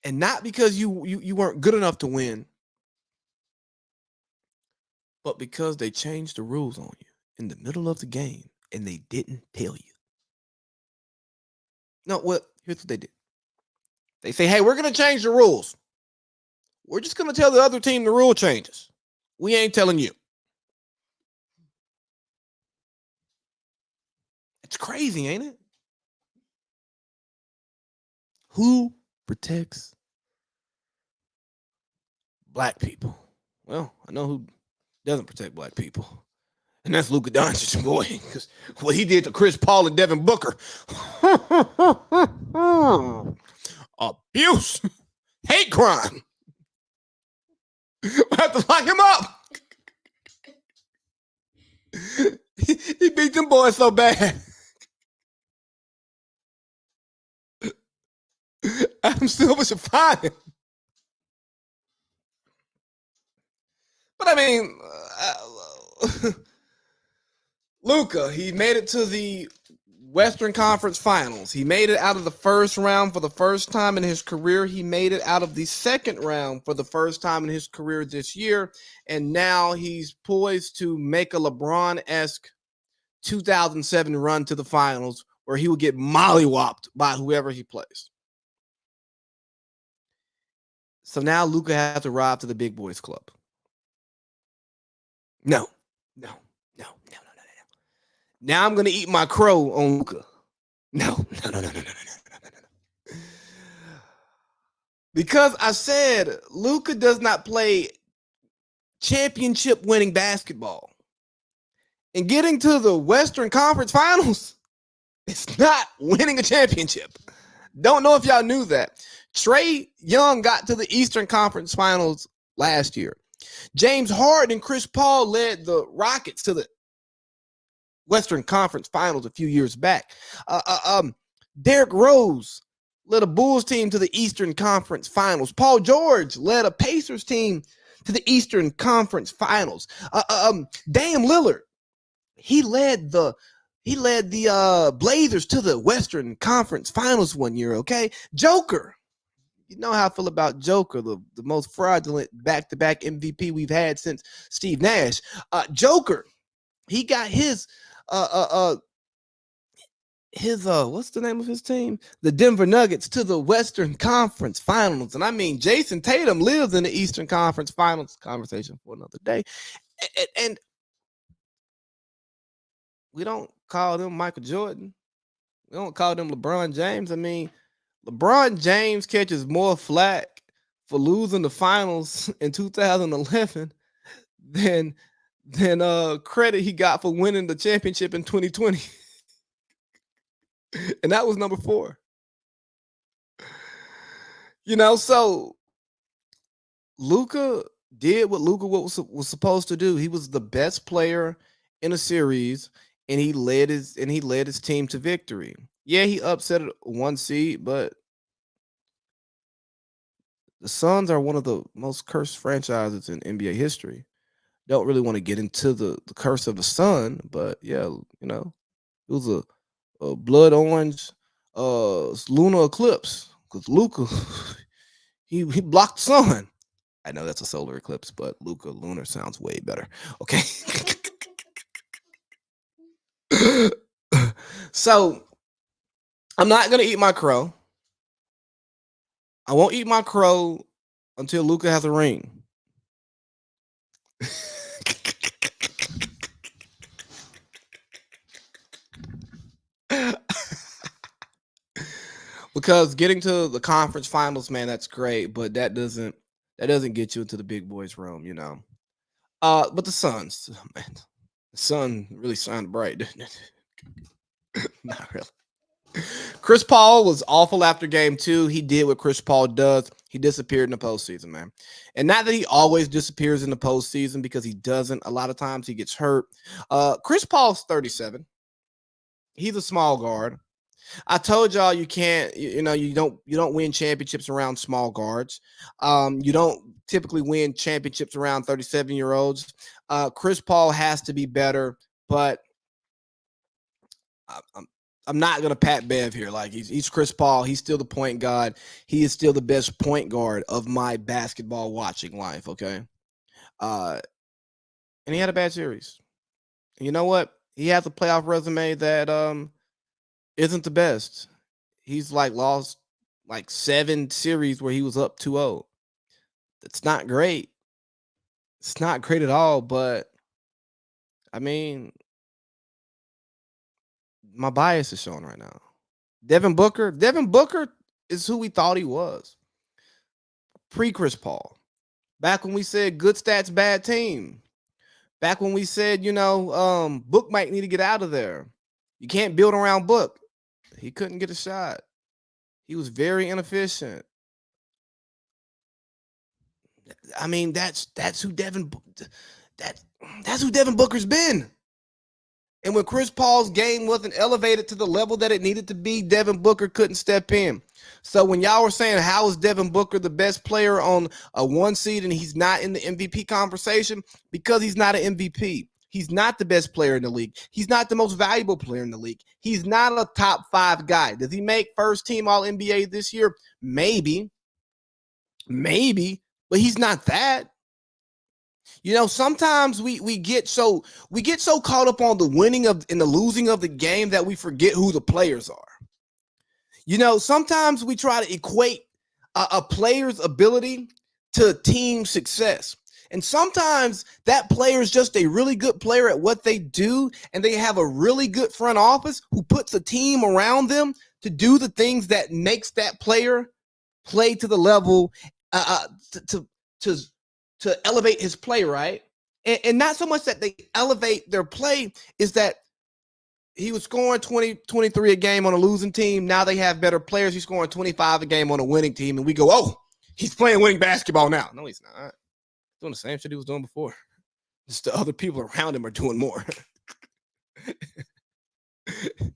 [SPEAKER 1] And not because you weren't good enough to win, but because they changed the rules on you in the middle of the game and they didn't tell you. No, well, here's what they did. They say, hey, we're going to change the rules. We're just going to tell the other team the rule changes. We ain't telling you. It's crazy, ain't it? Who protects black people? Well, I know who doesn't protect black people. And that's Luka Doncic, boy, because what he did to Chris Paul and Devin Booker. Abuse. Hate crime. I have to lock him up. He beat them boys so bad. Adam Silver should find him. But I mean, Luka, he made it to the Western Conference Finals. He made it out of the first round for the first time in his career. He made it out of the second round for the first time in his career this year. And now he's poised to make a LeBron-esque 2007 run to the finals where he will get mollywopped by whoever he plays. So now Luka has to arrive to the big boys club. No. Now I'm going to eat my crow on Luka. No. Because I said Luka does not play championship winning basketball. And getting to the Western Conference Finals, it's not winning a championship. Don't know if y'all knew that. Trae Young got to the Eastern Conference Finals last year. James Harden and Chris Paul led the Rockets to the Western Conference Finals a few years back. Derrick Rose led a Bulls team to the Eastern Conference Finals. Paul George led a Pacers team to the Eastern Conference Finals. Dame Lillard, he led the Blazers to the Western Conference Finals one year, okay? Joker, you know how I feel about Joker, the most fraudulent back-to-back MVP we've had since Steve Nash. Joker, he got his what's the name of his team? The Denver Nuggets to the Western Conference Finals. And I mean, Jason Tatum lives in the Eastern Conference Finals. Conversation for another day. And we don't call them Michael Jordan. We don't call them LeBron James. I mean, LeBron James catches more flack for losing the finals in 2011 than credit he got for winning the championship in 2020. And that was number 4. You know, so Luka did what Luka was supposed to do. He was the best player in a series, and he led his team to victory. Yeah, he upset a 1 seed, but the Suns are one of the most cursed franchises in NBA history. Don't really want to get into the curse of the sun, but yeah, you know, it was a blood orange lunar eclipse because Luka he blocked the sun. I know that's a solar eclipse, but Luka lunar sounds way better. Okay. So I'm not gonna eat my crow. I won't eat my crow until Luka has a ring. Because getting to the conference finals, man, that's great, but that doesn't get you into the big boys room, you know. But the Suns, man, the sun really shined bright, didn't it? Not really. Chris Paul was awful after game 2. He did what Chris Paul does. He disappeared in the postseason, man. And not that he always disappears in the postseason, because he doesn't. A lot of times he gets hurt. Chris Paul's 37. He's a small guard. I told y'all you can't, you don't win championships around small guards. You don't typically win championships around 37-year-olds. Chris Paul has to be better, but I'm not gonna pat Bev here. Like, he's Chris Paul. He's still the point guard. He is still the best point guard of my basketball watching life. Okay, and he had a bad series. And you know what? He has a playoff resume that isn't the best. He's lost 7 series where he was up 2-0. It's not great. It's not great at all. But I mean, my bias is showing right now. Devin Booker is who we thought he was. Pre-Chris Paul. Back when we said good stats, bad team. Back when we said, Book might need to get out of there. You can't build around Book. He couldn't get a shot. He was very inefficient. I mean, that's who Devin Booker's been. And when Chris Paul's game wasn't elevated to the level that it needed to be, Devin Booker couldn't step in. So when y'all were saying, how is Devin Booker the best player on a 1 seed and he's not in the MVP conversation? Because he's not an MVP. He's not the best player in the league. He's not the most valuable player in the league. He's not a top 5 guy. Does he make first team All NBA this year? Maybe, but he's not that. Sometimes we get so caught up on the winning of and the losing of the game that we forget who the players are. Sometimes we try to equate a player's ability to team success. And sometimes that player is just a really good player at what they do, and they have a really good front office who puts a team around them to do the things that makes that player play to the level to elevate his play, right? And not so much that they elevate their play, is that he was scoring 20, 23 a game on a losing team. Now they have better players. He's scoring 25 a game on a winning team. And we go, oh, he's playing winning basketball now. No, he's not. He's doing the same shit he was doing before. Just the other people around him are doing more.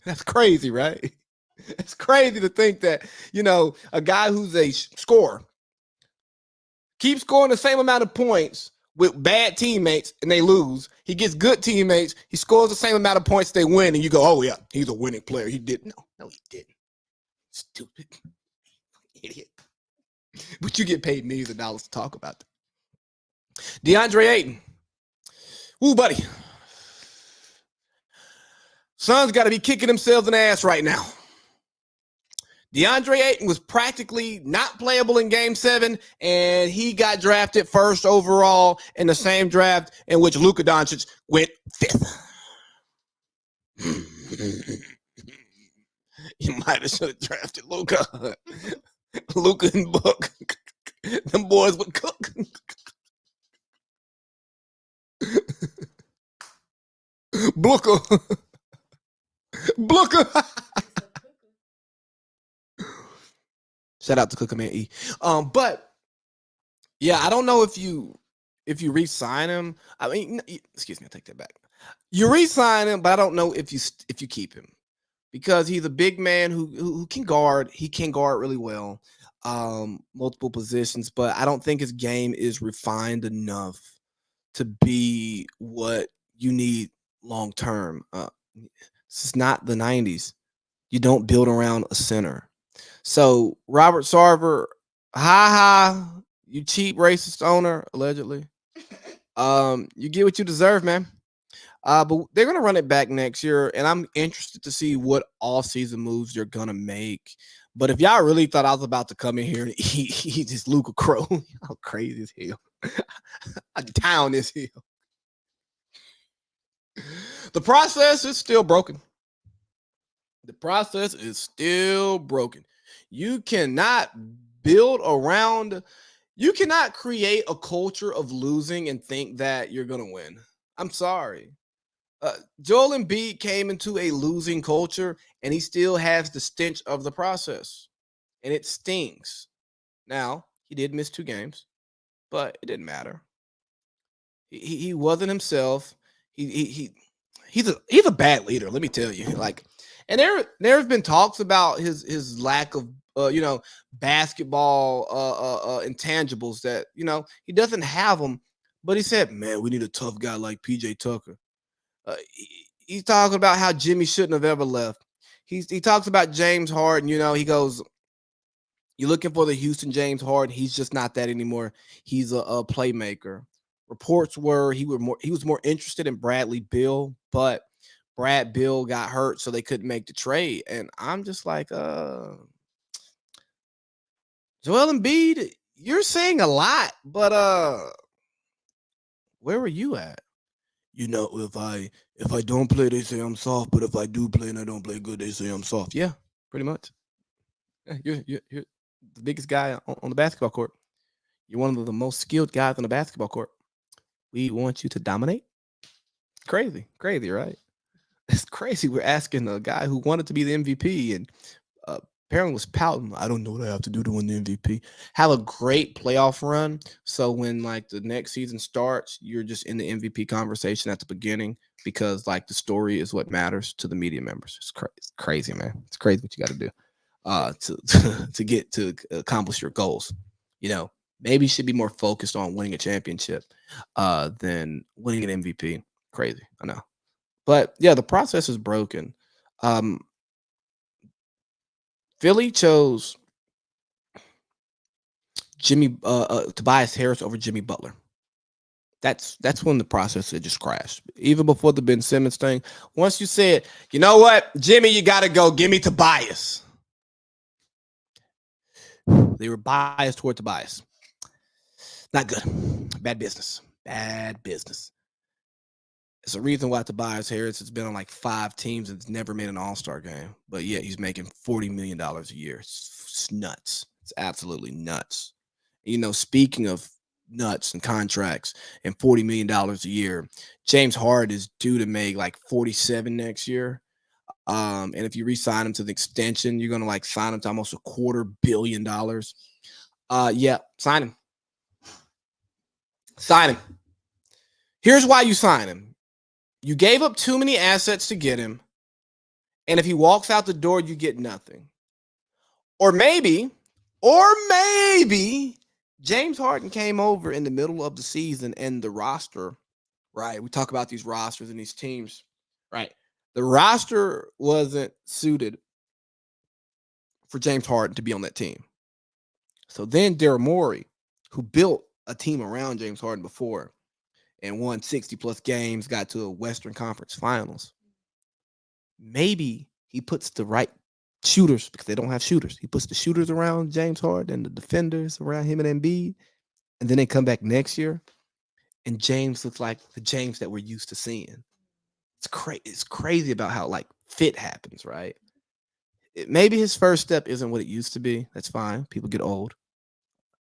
[SPEAKER 1] That's crazy, right? It's crazy to think that, a guy who's a scorer keeps scoring the same amount of points with bad teammates and they lose. He gets good teammates. He scores the same amount of points, they win. And you go, oh, yeah, he's a winning player. He didn't. No, he didn't. Stupid. Idiot. But you get paid millions of dollars to talk about that. DeAndre Ayton. Ooh, buddy. Suns got to be kicking themselves in the ass right now. DeAndre Ayton was practically not playable in Game 7, and he got drafted first overall in the same draft in which Luka Doncic went 5th. You might have should have drafted Luka. Luka and Book. Them boys would cook. Booker. Shout out to Cooker Man E. But yeah, I don't know if you re-sign him. I mean, excuse me, I take that back. You re-sign him, but I don't know if you keep him, because he's a big man who can guard. He can guard really well, multiple positions, but I don't think his game is refined enough to be what you need long term. This is not the 90s. You don't build around a center. So Robert Sarver, you cheap racist owner, allegedly. You get what you deserve, man. But they're gonna run it back next year, and I'm interested to see what all-season moves they're gonna make. But if y'all really thought I was about to come in here and eat this Luka Crow, how crazy is hell? Down is hell. The process is still broken. The process is still broken. You cannot create a culture of losing and think that you're going to win. I'm sorry. Joel Embiid came into a losing culture, and he still has the stench of the process, and it stings. Now, he did miss 2 games, but it didn't matter. He wasn't himself. He's a bad leader, let me tell you. And there have been talks about his lack of basketball intangibles that he doesn't have them. But he said, "Man, we need a tough guy like PJ Tucker." He's talking about how Jimmy shouldn't have ever left. He talks about James Harden. He goes, "You're looking for the Houston James Harden. He's just not that anymore. He's a playmaker." Reports were he was more interested in Bradley Beal, but Brad Beal got hurt, so they couldn't make the trade. And I'm just like, Joel Embiid, you're saying a lot, but where were you at? if I don't play, they say I'm soft. But if I do play and I don't play good, they say I'm soft. Yeah, pretty much. Yeah, you're the biggest guy on the basketball court. You're one of the most skilled guys on the basketball court. We want you to dominate. Crazy, right? It's crazy. We're asking a guy who wanted to be the MVP and uh, apparently was pouting. I don't know what I have to do to win the MVP. Have a great playoff run. So when like the next season starts, you're just in the MVP conversation at the beginning because like the story is what matters to the media members. It's crazy, man. It's crazy what you got to do to get to accomplish your goals. You know, maybe you should be more focused on winning a championship than winning an MVP. Crazy, I know. But yeah, the process is broken. Um, Philly chose Tobias Harris over Jimmy Butler. That's when the process had just crashed. Even before the Ben Simmons thing, once you said, you know what, Jimmy, you got to go. Give me Tobias. They were biased toward Tobias. Not good. Bad business. Bad business. It's a reason why Tobias Harris has been on like 5 teams and never made an All-Star game. But yeah, he's making $40 million a year. It's nuts. It's absolutely nuts. You know, speaking of nuts and contracts and $40 million a year, James Harden is due to make like 47 next year. And if you re-sign him to the extension, you're gonna like sign him to almost $250 million. Yeah, sign him. Sign him. Here's why you sign him. You gave up too many assets to get him. And if he walks out the door, you get nothing. Or maybe James Harden came over in the middle of the season and the roster, right? We talk about these rosters and these teams, right? The roster wasn't suited for James Harden to be on that team. So then Daryl Morey, who built a team around James Harden before and won 60 plus games, got to a Western Conference Finals. Maybe he puts the right shooters because they don't have shooters. He puts the shooters around James Harden and the defenders around him and Embiid, and then they come back next year, and James looks like the James that we're used to seeing. It's crazy about how like fit happens, right? Maybe his first step isn't what it used to be. That's fine. People get old.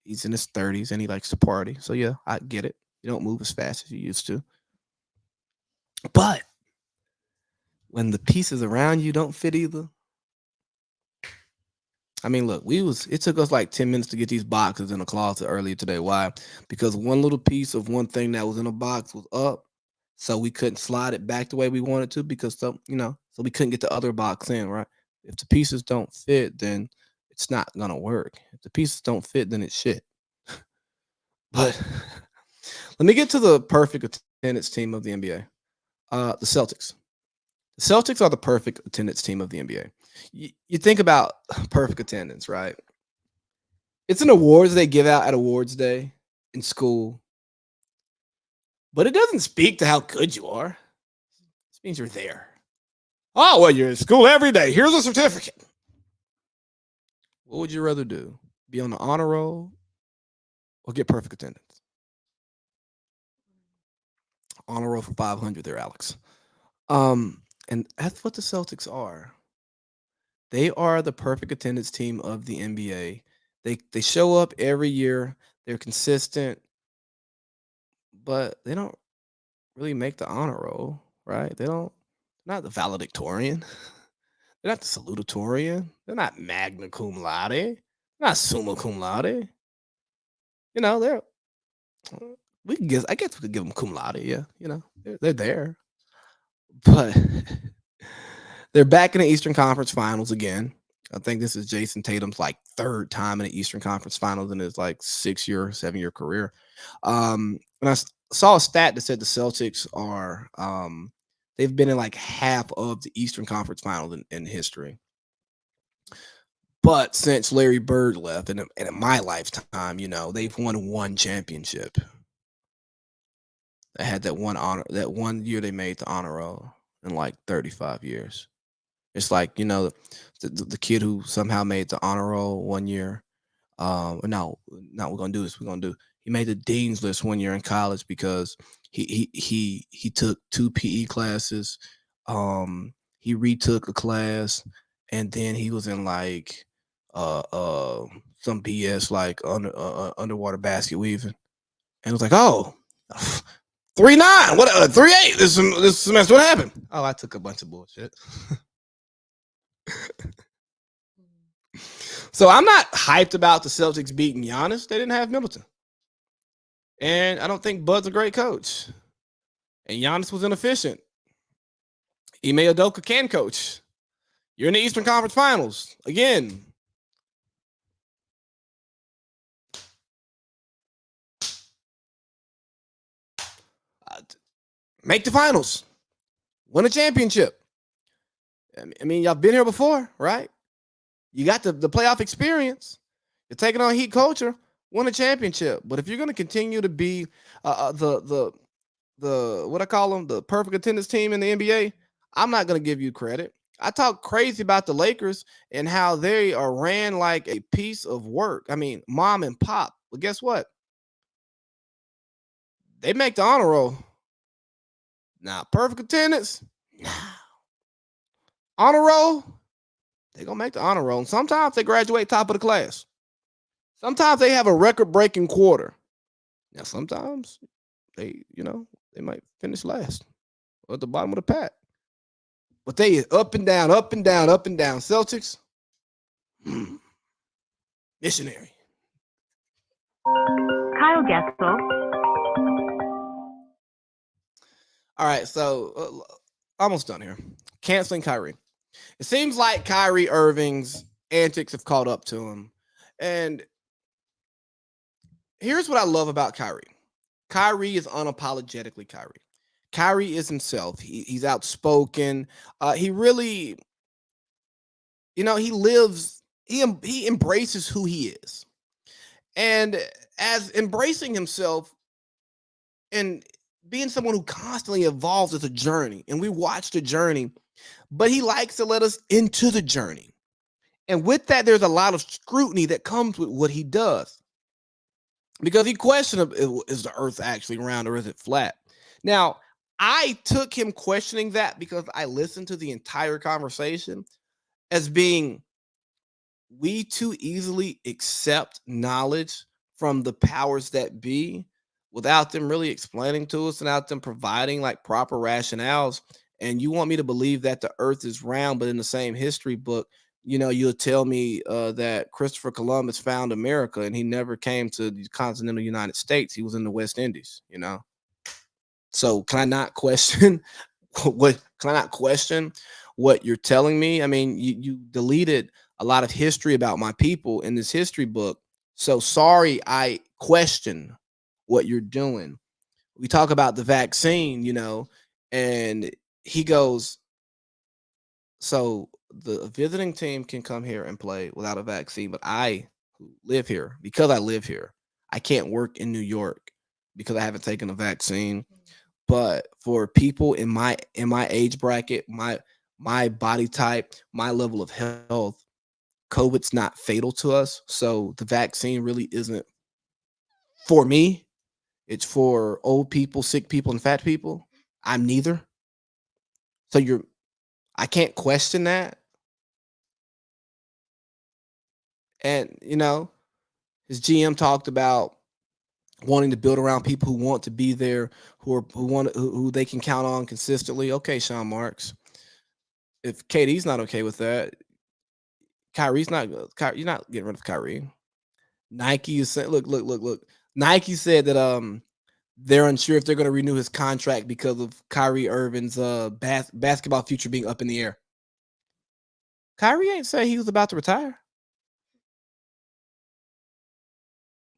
[SPEAKER 1] He's in his 30s and he likes to party. So yeah, I get it. You don't move as fast as you used to. But when the pieces around you don't fit either. I mean, look, it took us like 10 minutes to get these boxes in the closet earlier today. Why? Because one little piece of one thing that was in a box was up. So we couldn't slide it back the way we wanted to because so we couldn't get the other box in, right? If the pieces don't fit, then it's not gonna work. If the pieces don't fit, then it's shit. But let me get to the perfect attendance team of the NBA. The Celtics. The Celtics are the perfect attendance team of the NBA. You think about perfect attendance, right? It's an awards they give out at awards day in school, but it doesn't speak to how good you are. This means you're there. Oh, well, you're in school every day. Here's a certificate. What would you rather do? Be on the honor roll or get perfect attendance? Honor roll for 500 there, Alex. And that's what the Celtics are. They are the perfect attendance team of the NBA. They show up every year. They're consistent, but they don't really make the honor roll, right? Not the valedictorian. They're not the salutatorian. They're not magna cum laude. They're not summa cum laude. They're we can guess. I guess we could give them cum laude. Yeah, they're there, but they're back in the Eastern Conference Finals again. I think this is Jason Tatum's like 3rd time in the Eastern Conference Finals in his like 6-year, 7-year career. And I saw a stat that said the Celtics are they've been in like half of the Eastern Conference Finals in history. But since Larry Bird left, and in my lifetime, they've won 1 championship. They had that one year they made the honor roll in like 35 years. It's like, the kid who somehow made the honor roll one year. No, we're gonna do this. We're gonna do. He made the dean's list one year in college because he took 2 PE classes. He retook a class, and then he was in like uh uh some BS like underwater basket weaving, and it was like, oh, 3.9, what 3.8 this semester. What happened? Oh, I took a bunch of bullshit. So I'm not hyped about the Celtics beating Giannis. They didn't have Middleton. And I don't think Bud's a great coach. And Giannis was inefficient. Ime Udoka can coach. You're in the Eastern Conference Finals. Again. Make the finals. Win a championship. I mean, y'all been here before, right? You got the playoff experience. You're taking on Heat culture. Win a championship. But if you're going to continue to be the what I call them, the perfect attendance team in the NBA, I'm not going to give you credit. I talk crazy about the Lakers and how they are ran like a piece of work. I mean, mom and pop. But guess what? They make the honor roll. Now, perfect attendance. Nah. Honor roll. They're going to make the honor roll. And sometimes they graduate top of the class. Sometimes they have a record-breaking quarter. Now, sometimes they might finish last or at the bottom of the pack. But they up and down, up and down, up and down. Celtics, missionary.
[SPEAKER 2] Kyle Gaskell.
[SPEAKER 1] All right, so almost done here. Canceling Kyrie. It seems like Kyrie Irving's antics have caught up to him. And here's what I love about Kyrie. Kyrie is unapologetically Kyrie. Kyrie is himself. He's outspoken. He really, he lives, he embraces who he is. And as embracing himself and being someone who constantly evolves as a journey, and we watch the journey, but he likes to let us into the journey. And with that, there's a lot of scrutiny that comes with what he does. Because he questioned, is the earth actually round or is it flat? Now, I took him questioning that because I listened to the entire conversation as being, we too easily accept knowledge from the powers that be without them really explaining to us, without them providing like proper rationales. And you want me to believe that the earth is round, but in the same history book, you'll tell me that Christopher Columbus found America and he never came to the continental United States. He was in the West Indies, So can I not question what you're telling me? I mean, you deleted a lot of history about my people in this history book. So sorry, I question what you're doing. We talk about the vaccine, and he goes, so the visiting team can come here and play without a vaccine, but I live here, because I live here, I can't work in New York because I haven't taken a vaccine. But for people in my age bracket, my body type, my level of health, COVID's not fatal to us. So the vaccine really isn't for me. It's for old people, sick people, and fat people. I'm neither. So I can't question that. And his GM talked about wanting to build around people who want to be there, who they can count on consistently. Okay, Sean Marks. If KD's not okay with that, you're not getting rid of Kyrie. Nike is saying, look. Nike said that they're unsure if they're going to renew his contract because of Kyrie Irving's basketball future being up in the air. Kyrie ain't say he was about to retire.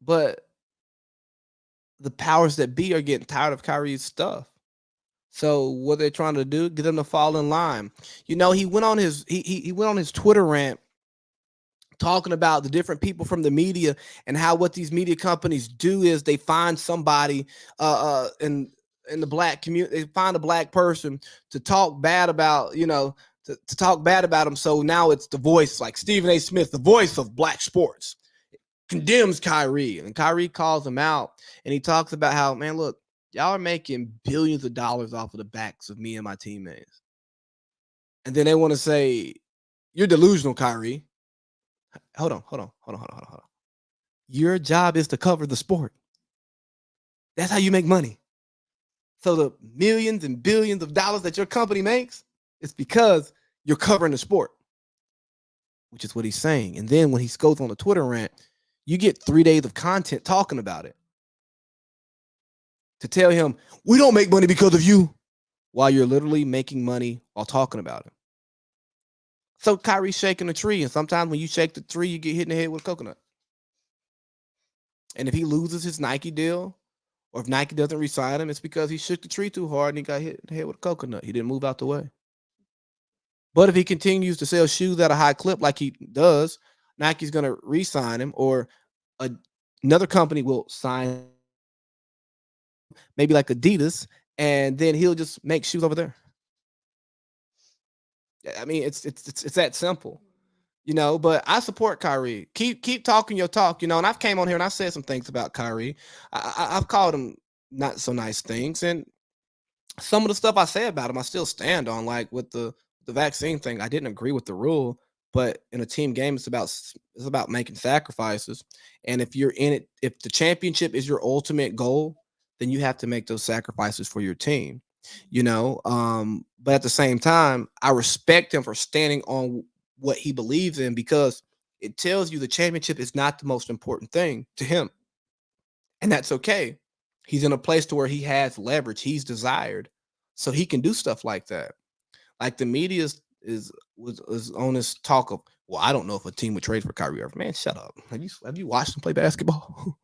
[SPEAKER 1] But the powers that be are getting tired of Kyrie's stuff. So what they're trying to do, get him to fall in line. He went on his he went on his Twitter rant talking about the different people from the media and how what these media companies do is they find somebody in the black community, they find a black person to talk bad about, to talk bad about him. So now it's the voice, like Stephen A. Smith, the voice of black sports. condemns Kyrie, and Kyrie calls him out, and he talks about how, man, look, y'all are making billions of dollars off of the backs of me and my teammates. And then they want to say, you're delusional, Kyrie. Hold on. Your job is to cover the sport. That's how you make money. So the millions and billions of dollars that your company makes, it's because you're covering the sport, which is what he's saying. And then when he goes on a Twitter rant, you get 3 days of content talking about it to tell him, we don't make money because of you, while you're literally making money while talking about it. So Kyrie's shaking a tree, and sometimes when you shake the tree, you get hit in the head with a coconut. And if he loses his Nike deal, or if Nike doesn't re-sign him, it's because he shook the tree too hard and he got hit in the head with a coconut. He didn't move out the way. But if he continues to sell shoes at a high clip like he does, Nike's going to re-sign him, or another company will sign, maybe like Adidas, and then he'll just make shoes over there. I mean, it's that simple, you know. But I support Kyrie. Keep talking your talk, you know. And I've came on here and I said some things about Kyrie. I've called him not so nice things, and some of the stuff I say about him, I still stand on. Like with the vaccine thing, I didn't agree with the rule, but in a team game, it's about making sacrifices. And if you're in it, if the championship is your ultimate goal, then you have to make those sacrifices for your team, you know. But at the same time, I respect him for standing on what he believes in, because it tells you the championship is not the most important thing to him, and that's okay. He's in a place to where he has leverage, he's desired, so he can do stuff like that. Like the media was on this talk of, well, I don't know if a team would trade for Kyrie Irving. Man, shut up. Have you watched him play basketball?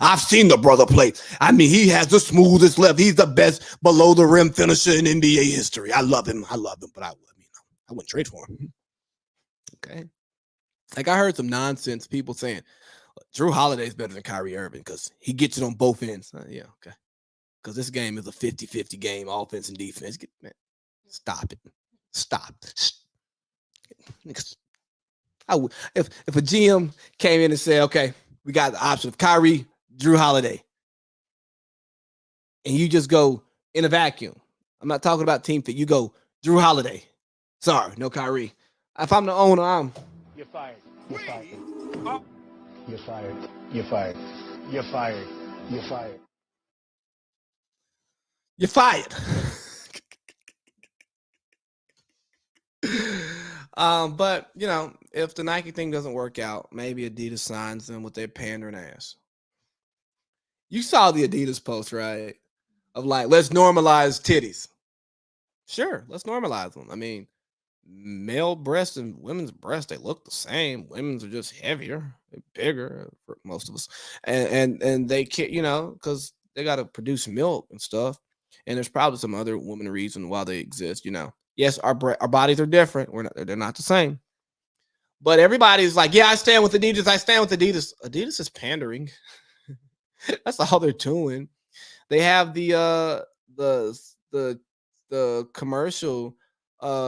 [SPEAKER 1] I've seen the brother play. I mean, he has the smoothest left. He's the best below the rim finisher in NBA history. I love him, but I wouldn't trade for him. Okay. Like I heard some nonsense people saying Drew Holiday's better than Kyrie Irving because he gets it on both ends. Yeah, okay. Because this game is a 50-50 game, offense and defense. Man, stop it. Stop. If a GM came in and said, okay, we got the option of Kyrie, Drew Holiday, and you just go in a vacuum. I'm not talking about team fit. You go Drew Holiday. Sorry, no Kyrie. If I'm the owner,
[SPEAKER 3] You're fired. You're fired. You're fired. You're fired. You're fired. You're fired.
[SPEAKER 1] You're fired. But you know, if the Nike thing doesn't work out, maybe Adidas signs them with their pandering ass. You saw the Adidas post, right? Of like, let's normalize titties. Sure, let's normalize them. I mean, male breasts and women's breasts, they look the same. Women's are just heavier, bigger for most of us, and they can't, you know, because they got to produce milk and stuff. And there's probably some other woman reason why they exist. You know, yes, our bodies are different. They're not the same. But everybody's like, yeah, I stand with Adidas. I stand with Adidas. Adidas is pandering. That's all they're doing. They have the commercial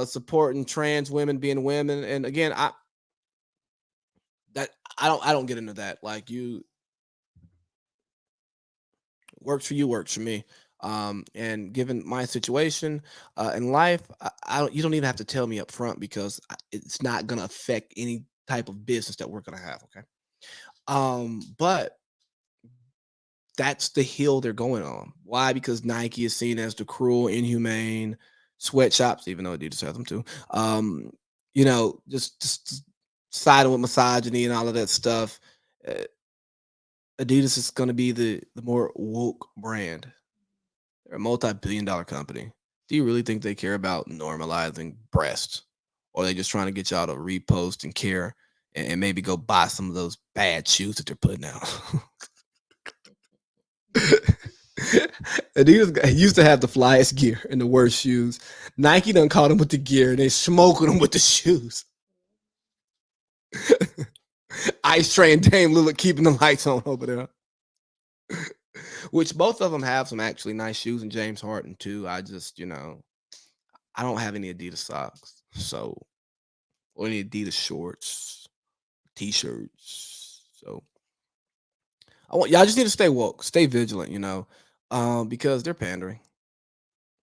[SPEAKER 1] supporting trans women being women, and again, I don't get into that. Like, you works for you, works for me. And given my situation in life, I don't. You don't even have to tell me up front, because it's not gonna affect any type of business that we're gonna have. Okay. But that's the hill they're going on. Why? Because Nike is seen as the cruel, inhumane sweatshops, even though Adidas has them too. You know, just siding with misogyny and all of that stuff. Uh, Adidas is going to be the more woke brand. They're a multi-billion-dollar company. Do you really think they care about normalizing breasts, or are they just trying to get y'all to repost and care, and maybe go buy some of those bad shoes that they're putting out? Adidas used to have the flyest gear and the worst shoes. Nike done caught them with the gear and they smoking them with the shoes. Ice Train Dame Lillard keeping the lights on over there. Which both of them have some actually nice shoes, and James Harden too. I just, you know, I don't have any Adidas socks, so, or any Adidas shorts, t-shirts. So I want y'all just need to stay woke, stay vigilant, because they're pandering.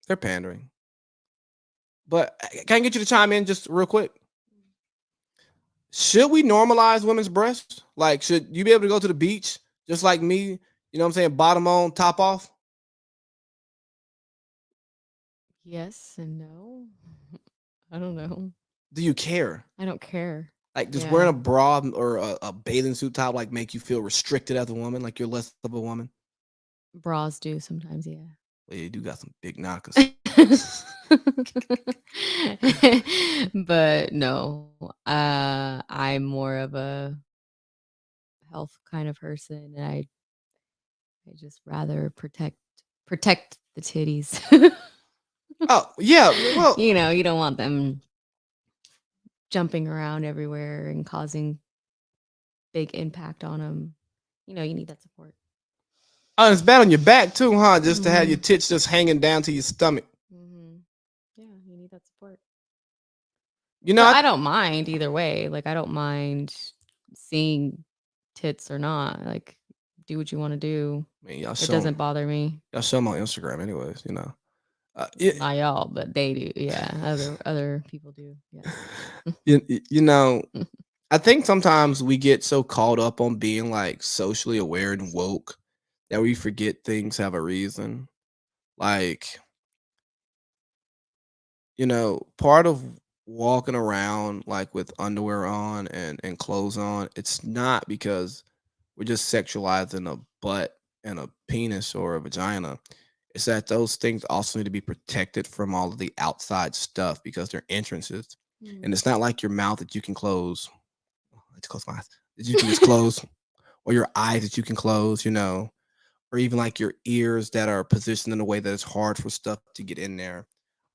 [SPEAKER 1] They're pandering. But can I get you to chime in just real quick? Should we normalize women's breasts? Like, should you be able to go to the beach just like me? You know what I'm saying? Bottom on, top off.
[SPEAKER 4] Yes and no. I don't know.
[SPEAKER 1] Do you care?
[SPEAKER 4] I don't care.
[SPEAKER 1] Like, does
[SPEAKER 4] Yeah.
[SPEAKER 1] wearing a bra or a bathing suit top like make you feel restricted as a woman? Like you're less of a woman?
[SPEAKER 4] Bras do sometimes, yeah.
[SPEAKER 1] Well, you do got some big knockers.
[SPEAKER 4] But no, I'm more of a health kind of person, and I just rather protect the titties.
[SPEAKER 1] Oh yeah, well,
[SPEAKER 4] You don't want them jumping around everywhere and causing big impact on them. You need that support.
[SPEAKER 1] oh, it's bad on your back too, huh? Just to have your
[SPEAKER 4] Mhm.
[SPEAKER 1] tits just hanging down to your stomach.
[SPEAKER 4] Yeah, you need that support.
[SPEAKER 1] You know,
[SPEAKER 4] But I don't mind either way. Like, I don't mind seeing tits or not. Like, do what you want to do.
[SPEAKER 1] I mean, y'all
[SPEAKER 4] It
[SPEAKER 1] show
[SPEAKER 4] doesn't
[SPEAKER 1] 'em.
[SPEAKER 4] bother me.
[SPEAKER 1] Y'all show them on Instagram, anyways. It,
[SPEAKER 4] Not y'all, but they do. Yeah, other people do. Yes.
[SPEAKER 1] you know, I think sometimes we get so caught up on being like socially aware and woke that we forget things have a reason. Like, part of walking around like with underwear on and clothes on, it's not because we're just sexualizing a butt and a penis or a vagina. It's that those things also need to be protected from all of the outside stuff because they're entrances. And it's not like your mouth that you can close. Let's close my eyes. That you can just close, or your eyes that you can close, or even like your ears that are positioned in a way that it's hard for stuff to get in there.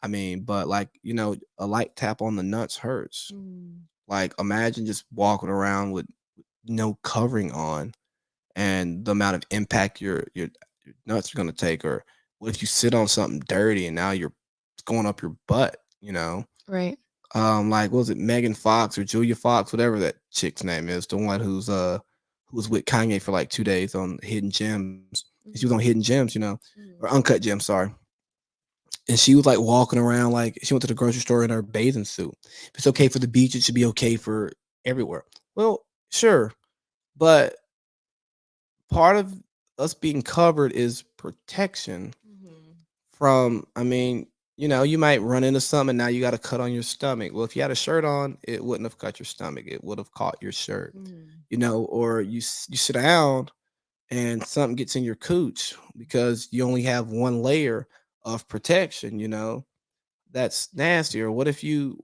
[SPEAKER 1] I mean, but like, a light tap on the nuts hurts. Like, imagine just walking around with no covering on and the amount of impact your nuts are gonna take. Or what if you sit on something dirty and now you're going up your butt?
[SPEAKER 4] Right.
[SPEAKER 1] Like, what was it, Megan Fox or Julia Fox, whatever that chick's name is, the one who was with Kanye for like 2 days on Hidden Gems. She was on Hidden Gems, or Uncut Gems, sorry. And she was like walking around like she went to the grocery store in her bathing suit. If it's okay for the beach, it should be okay for everywhere. Well, sure, but part of us being covered is protection from, I mean, you might run into something and now you got a cut on your stomach. Well, if you had a shirt on, it wouldn't have cut your stomach. It would have caught your shirt, or you sit down and something gets in your cooch because you only have one layer of protection. That's nasty. Or what if you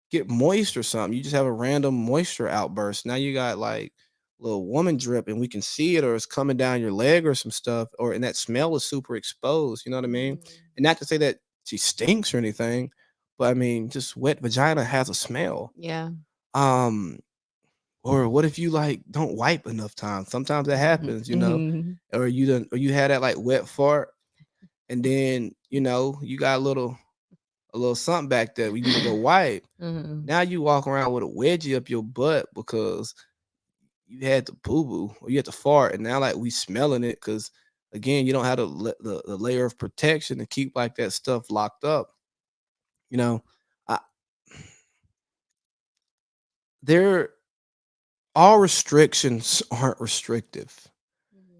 [SPEAKER 1] get moist or something? You just have a random moisture outburst. Now you got like little woman drip and we can see it, or it's coming down your leg or some stuff, and that smell is super exposed. You know what I mean? And not to say that she stinks or anything, but I mean, just wet vagina has a smell.
[SPEAKER 4] Yeah.
[SPEAKER 1] Um, or what if you like don't wipe enough times? Sometimes that happens. Or you had that like wet fart, and then you got a little something back there. We need to go wipe. Now you walk around with a wedgie up your butt because you had to boo boo or you had to fart, and now like we smelling it because again you don't have the layer of protection to keep like that stuff locked up. You know, I, there all restrictions aren't restrictive.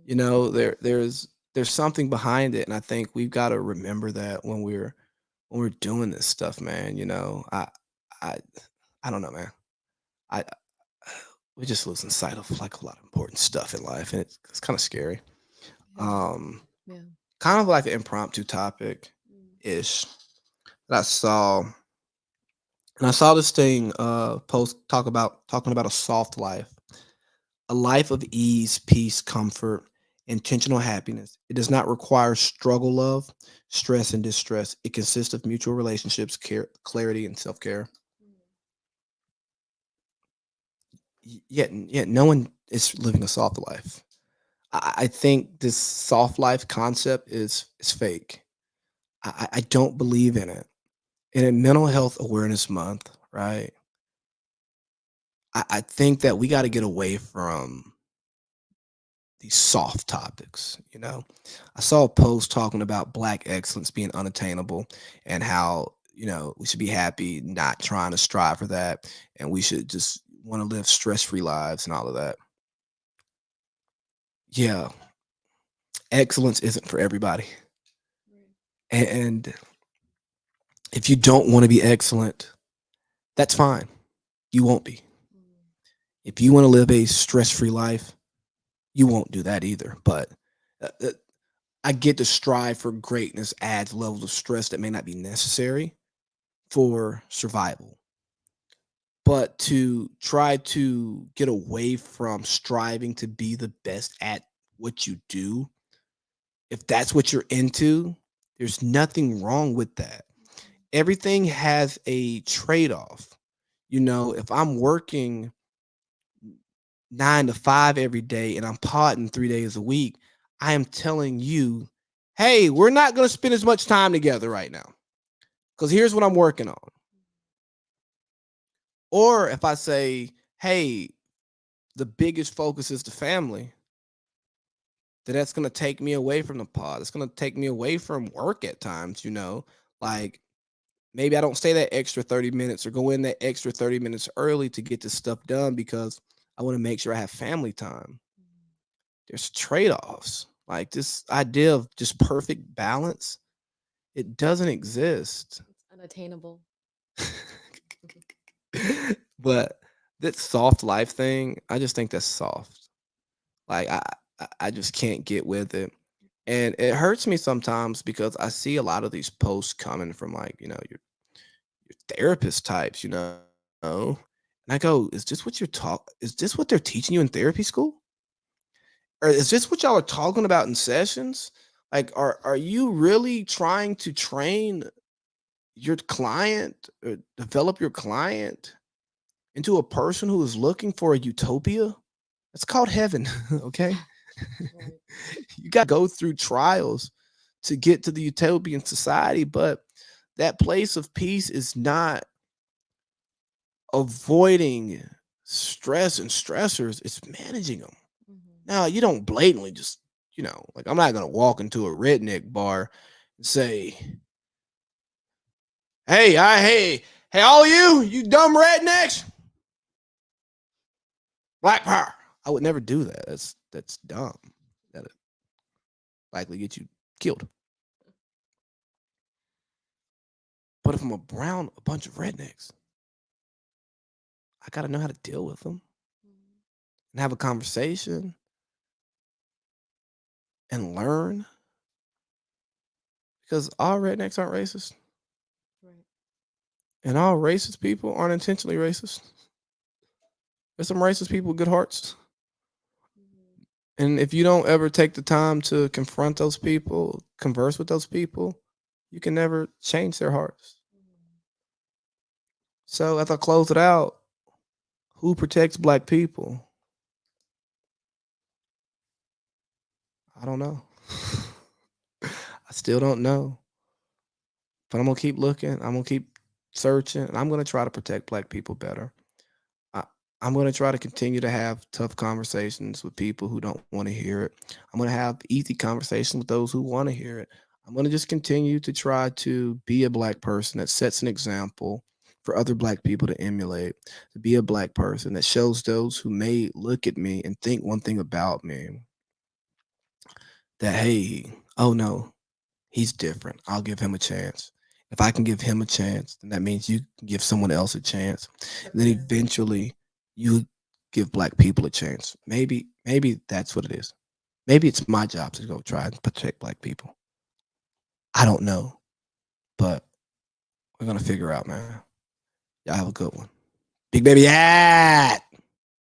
[SPEAKER 1] There's something behind it, and I think we've got to remember that when we're doing this stuff, man. I I don't know, man. I we're just losing sight of like a lot of important stuff in life, and it's kind of scary. Um,
[SPEAKER 4] Yeah.
[SPEAKER 1] Kind of like an impromptu topic ish that I saw, and I saw this thing post talking about a soft life, a life of ease, peace, comfort, intentional happiness. It does not require struggle, love, stress, and distress. It consists of mutual relationships, care, clarity, and self care. Yet no one is living a soft life. I think this soft life concept is fake. I don't believe in it. And in Mental Health Awareness Month, right? I think that we got to get away from these soft topics. I saw a post talking about black excellence being unattainable and how we should be happy not trying to strive for that, and we should just want to live stress-free lives and all of that. Yeah, excellence isn't for everybody. And if you don't want to be excellent, that's fine. You won't be. If you want to live a stress-free life, you won't do that either. But I get to strive for greatness adds levels of stress that may not be necessary for survival. But to try to get away from striving to be the best at what you do, if that's what you're into, there's nothing wrong with that. Everything has a trade-off. If I'm working 9 to 5 every day and I'm potting 3 days a week, I am telling you, hey, we're not going to spend as much time together right now because here's what I'm working on. Or if I say, hey, the biggest focus is the family, then that's going to take me away from the pod. It's going to take me away from work at times, like maybe I don't stay that extra 30 minutes or go in that extra 30 minutes early to get this stuff done because I want to make sure I have family time. There's trade-offs. Like this idea of just perfect balance, it doesn't exist.
[SPEAKER 4] It's unattainable.
[SPEAKER 1] But that soft life thing, I just think that's soft. Like I just can't get with it. And it hurts me sometimes because I see a lot of these posts coming from like, your therapist types, And I go, is this what they're teaching you in therapy school? Or is this what y'all are talking about in sessions? Like, are you really trying to train your client or develop your client into a person who is looking for a utopia? It's called heaven, okay?
[SPEAKER 4] Right.
[SPEAKER 1] You got to go through trials to get to the utopian society, but that place of peace is not avoiding stress and stressors, it's managing them. Now, you don't blatantly just, like I'm not going to walk into a redneck bar and say, hey, all you dumb rednecks, black power. I would never do that. That's dumb. That'd likely get you killed. But if I'm around a bunch of rednecks, I got to know how to deal with them and have a conversation and learn because all rednecks aren't racist.
[SPEAKER 4] Right.
[SPEAKER 1] And all racist people aren't intentionally racist. There's some racist people with good hearts. And if you don't ever take the time to confront those people, converse with those people, you can never change their hearts. So as I close it out, who protects black people? I don't know. I still don't know. But I'm going to keep looking. I'm going to keep searching. And I'm going to try to protect black people better. I'm going to try to continue to have tough conversations with people who don't want to hear it. I'm going to have easy conversations with those who want to hear it. I'm going to just continue to try to be a black person that sets an example for other black people to emulate, to be a black person that shows those who may look at me and think one thing about me that, hey, oh no, he's different. I'll give him a chance. If I can give him a chance, then that means you can give someone else a chance. And then eventually you give black people a chance. Maybe that's what it is. Maybe it's my job to go try and protect black people. I don't know. But we're gonna figure out, man. Y'all have a good one. Big baby, yeah.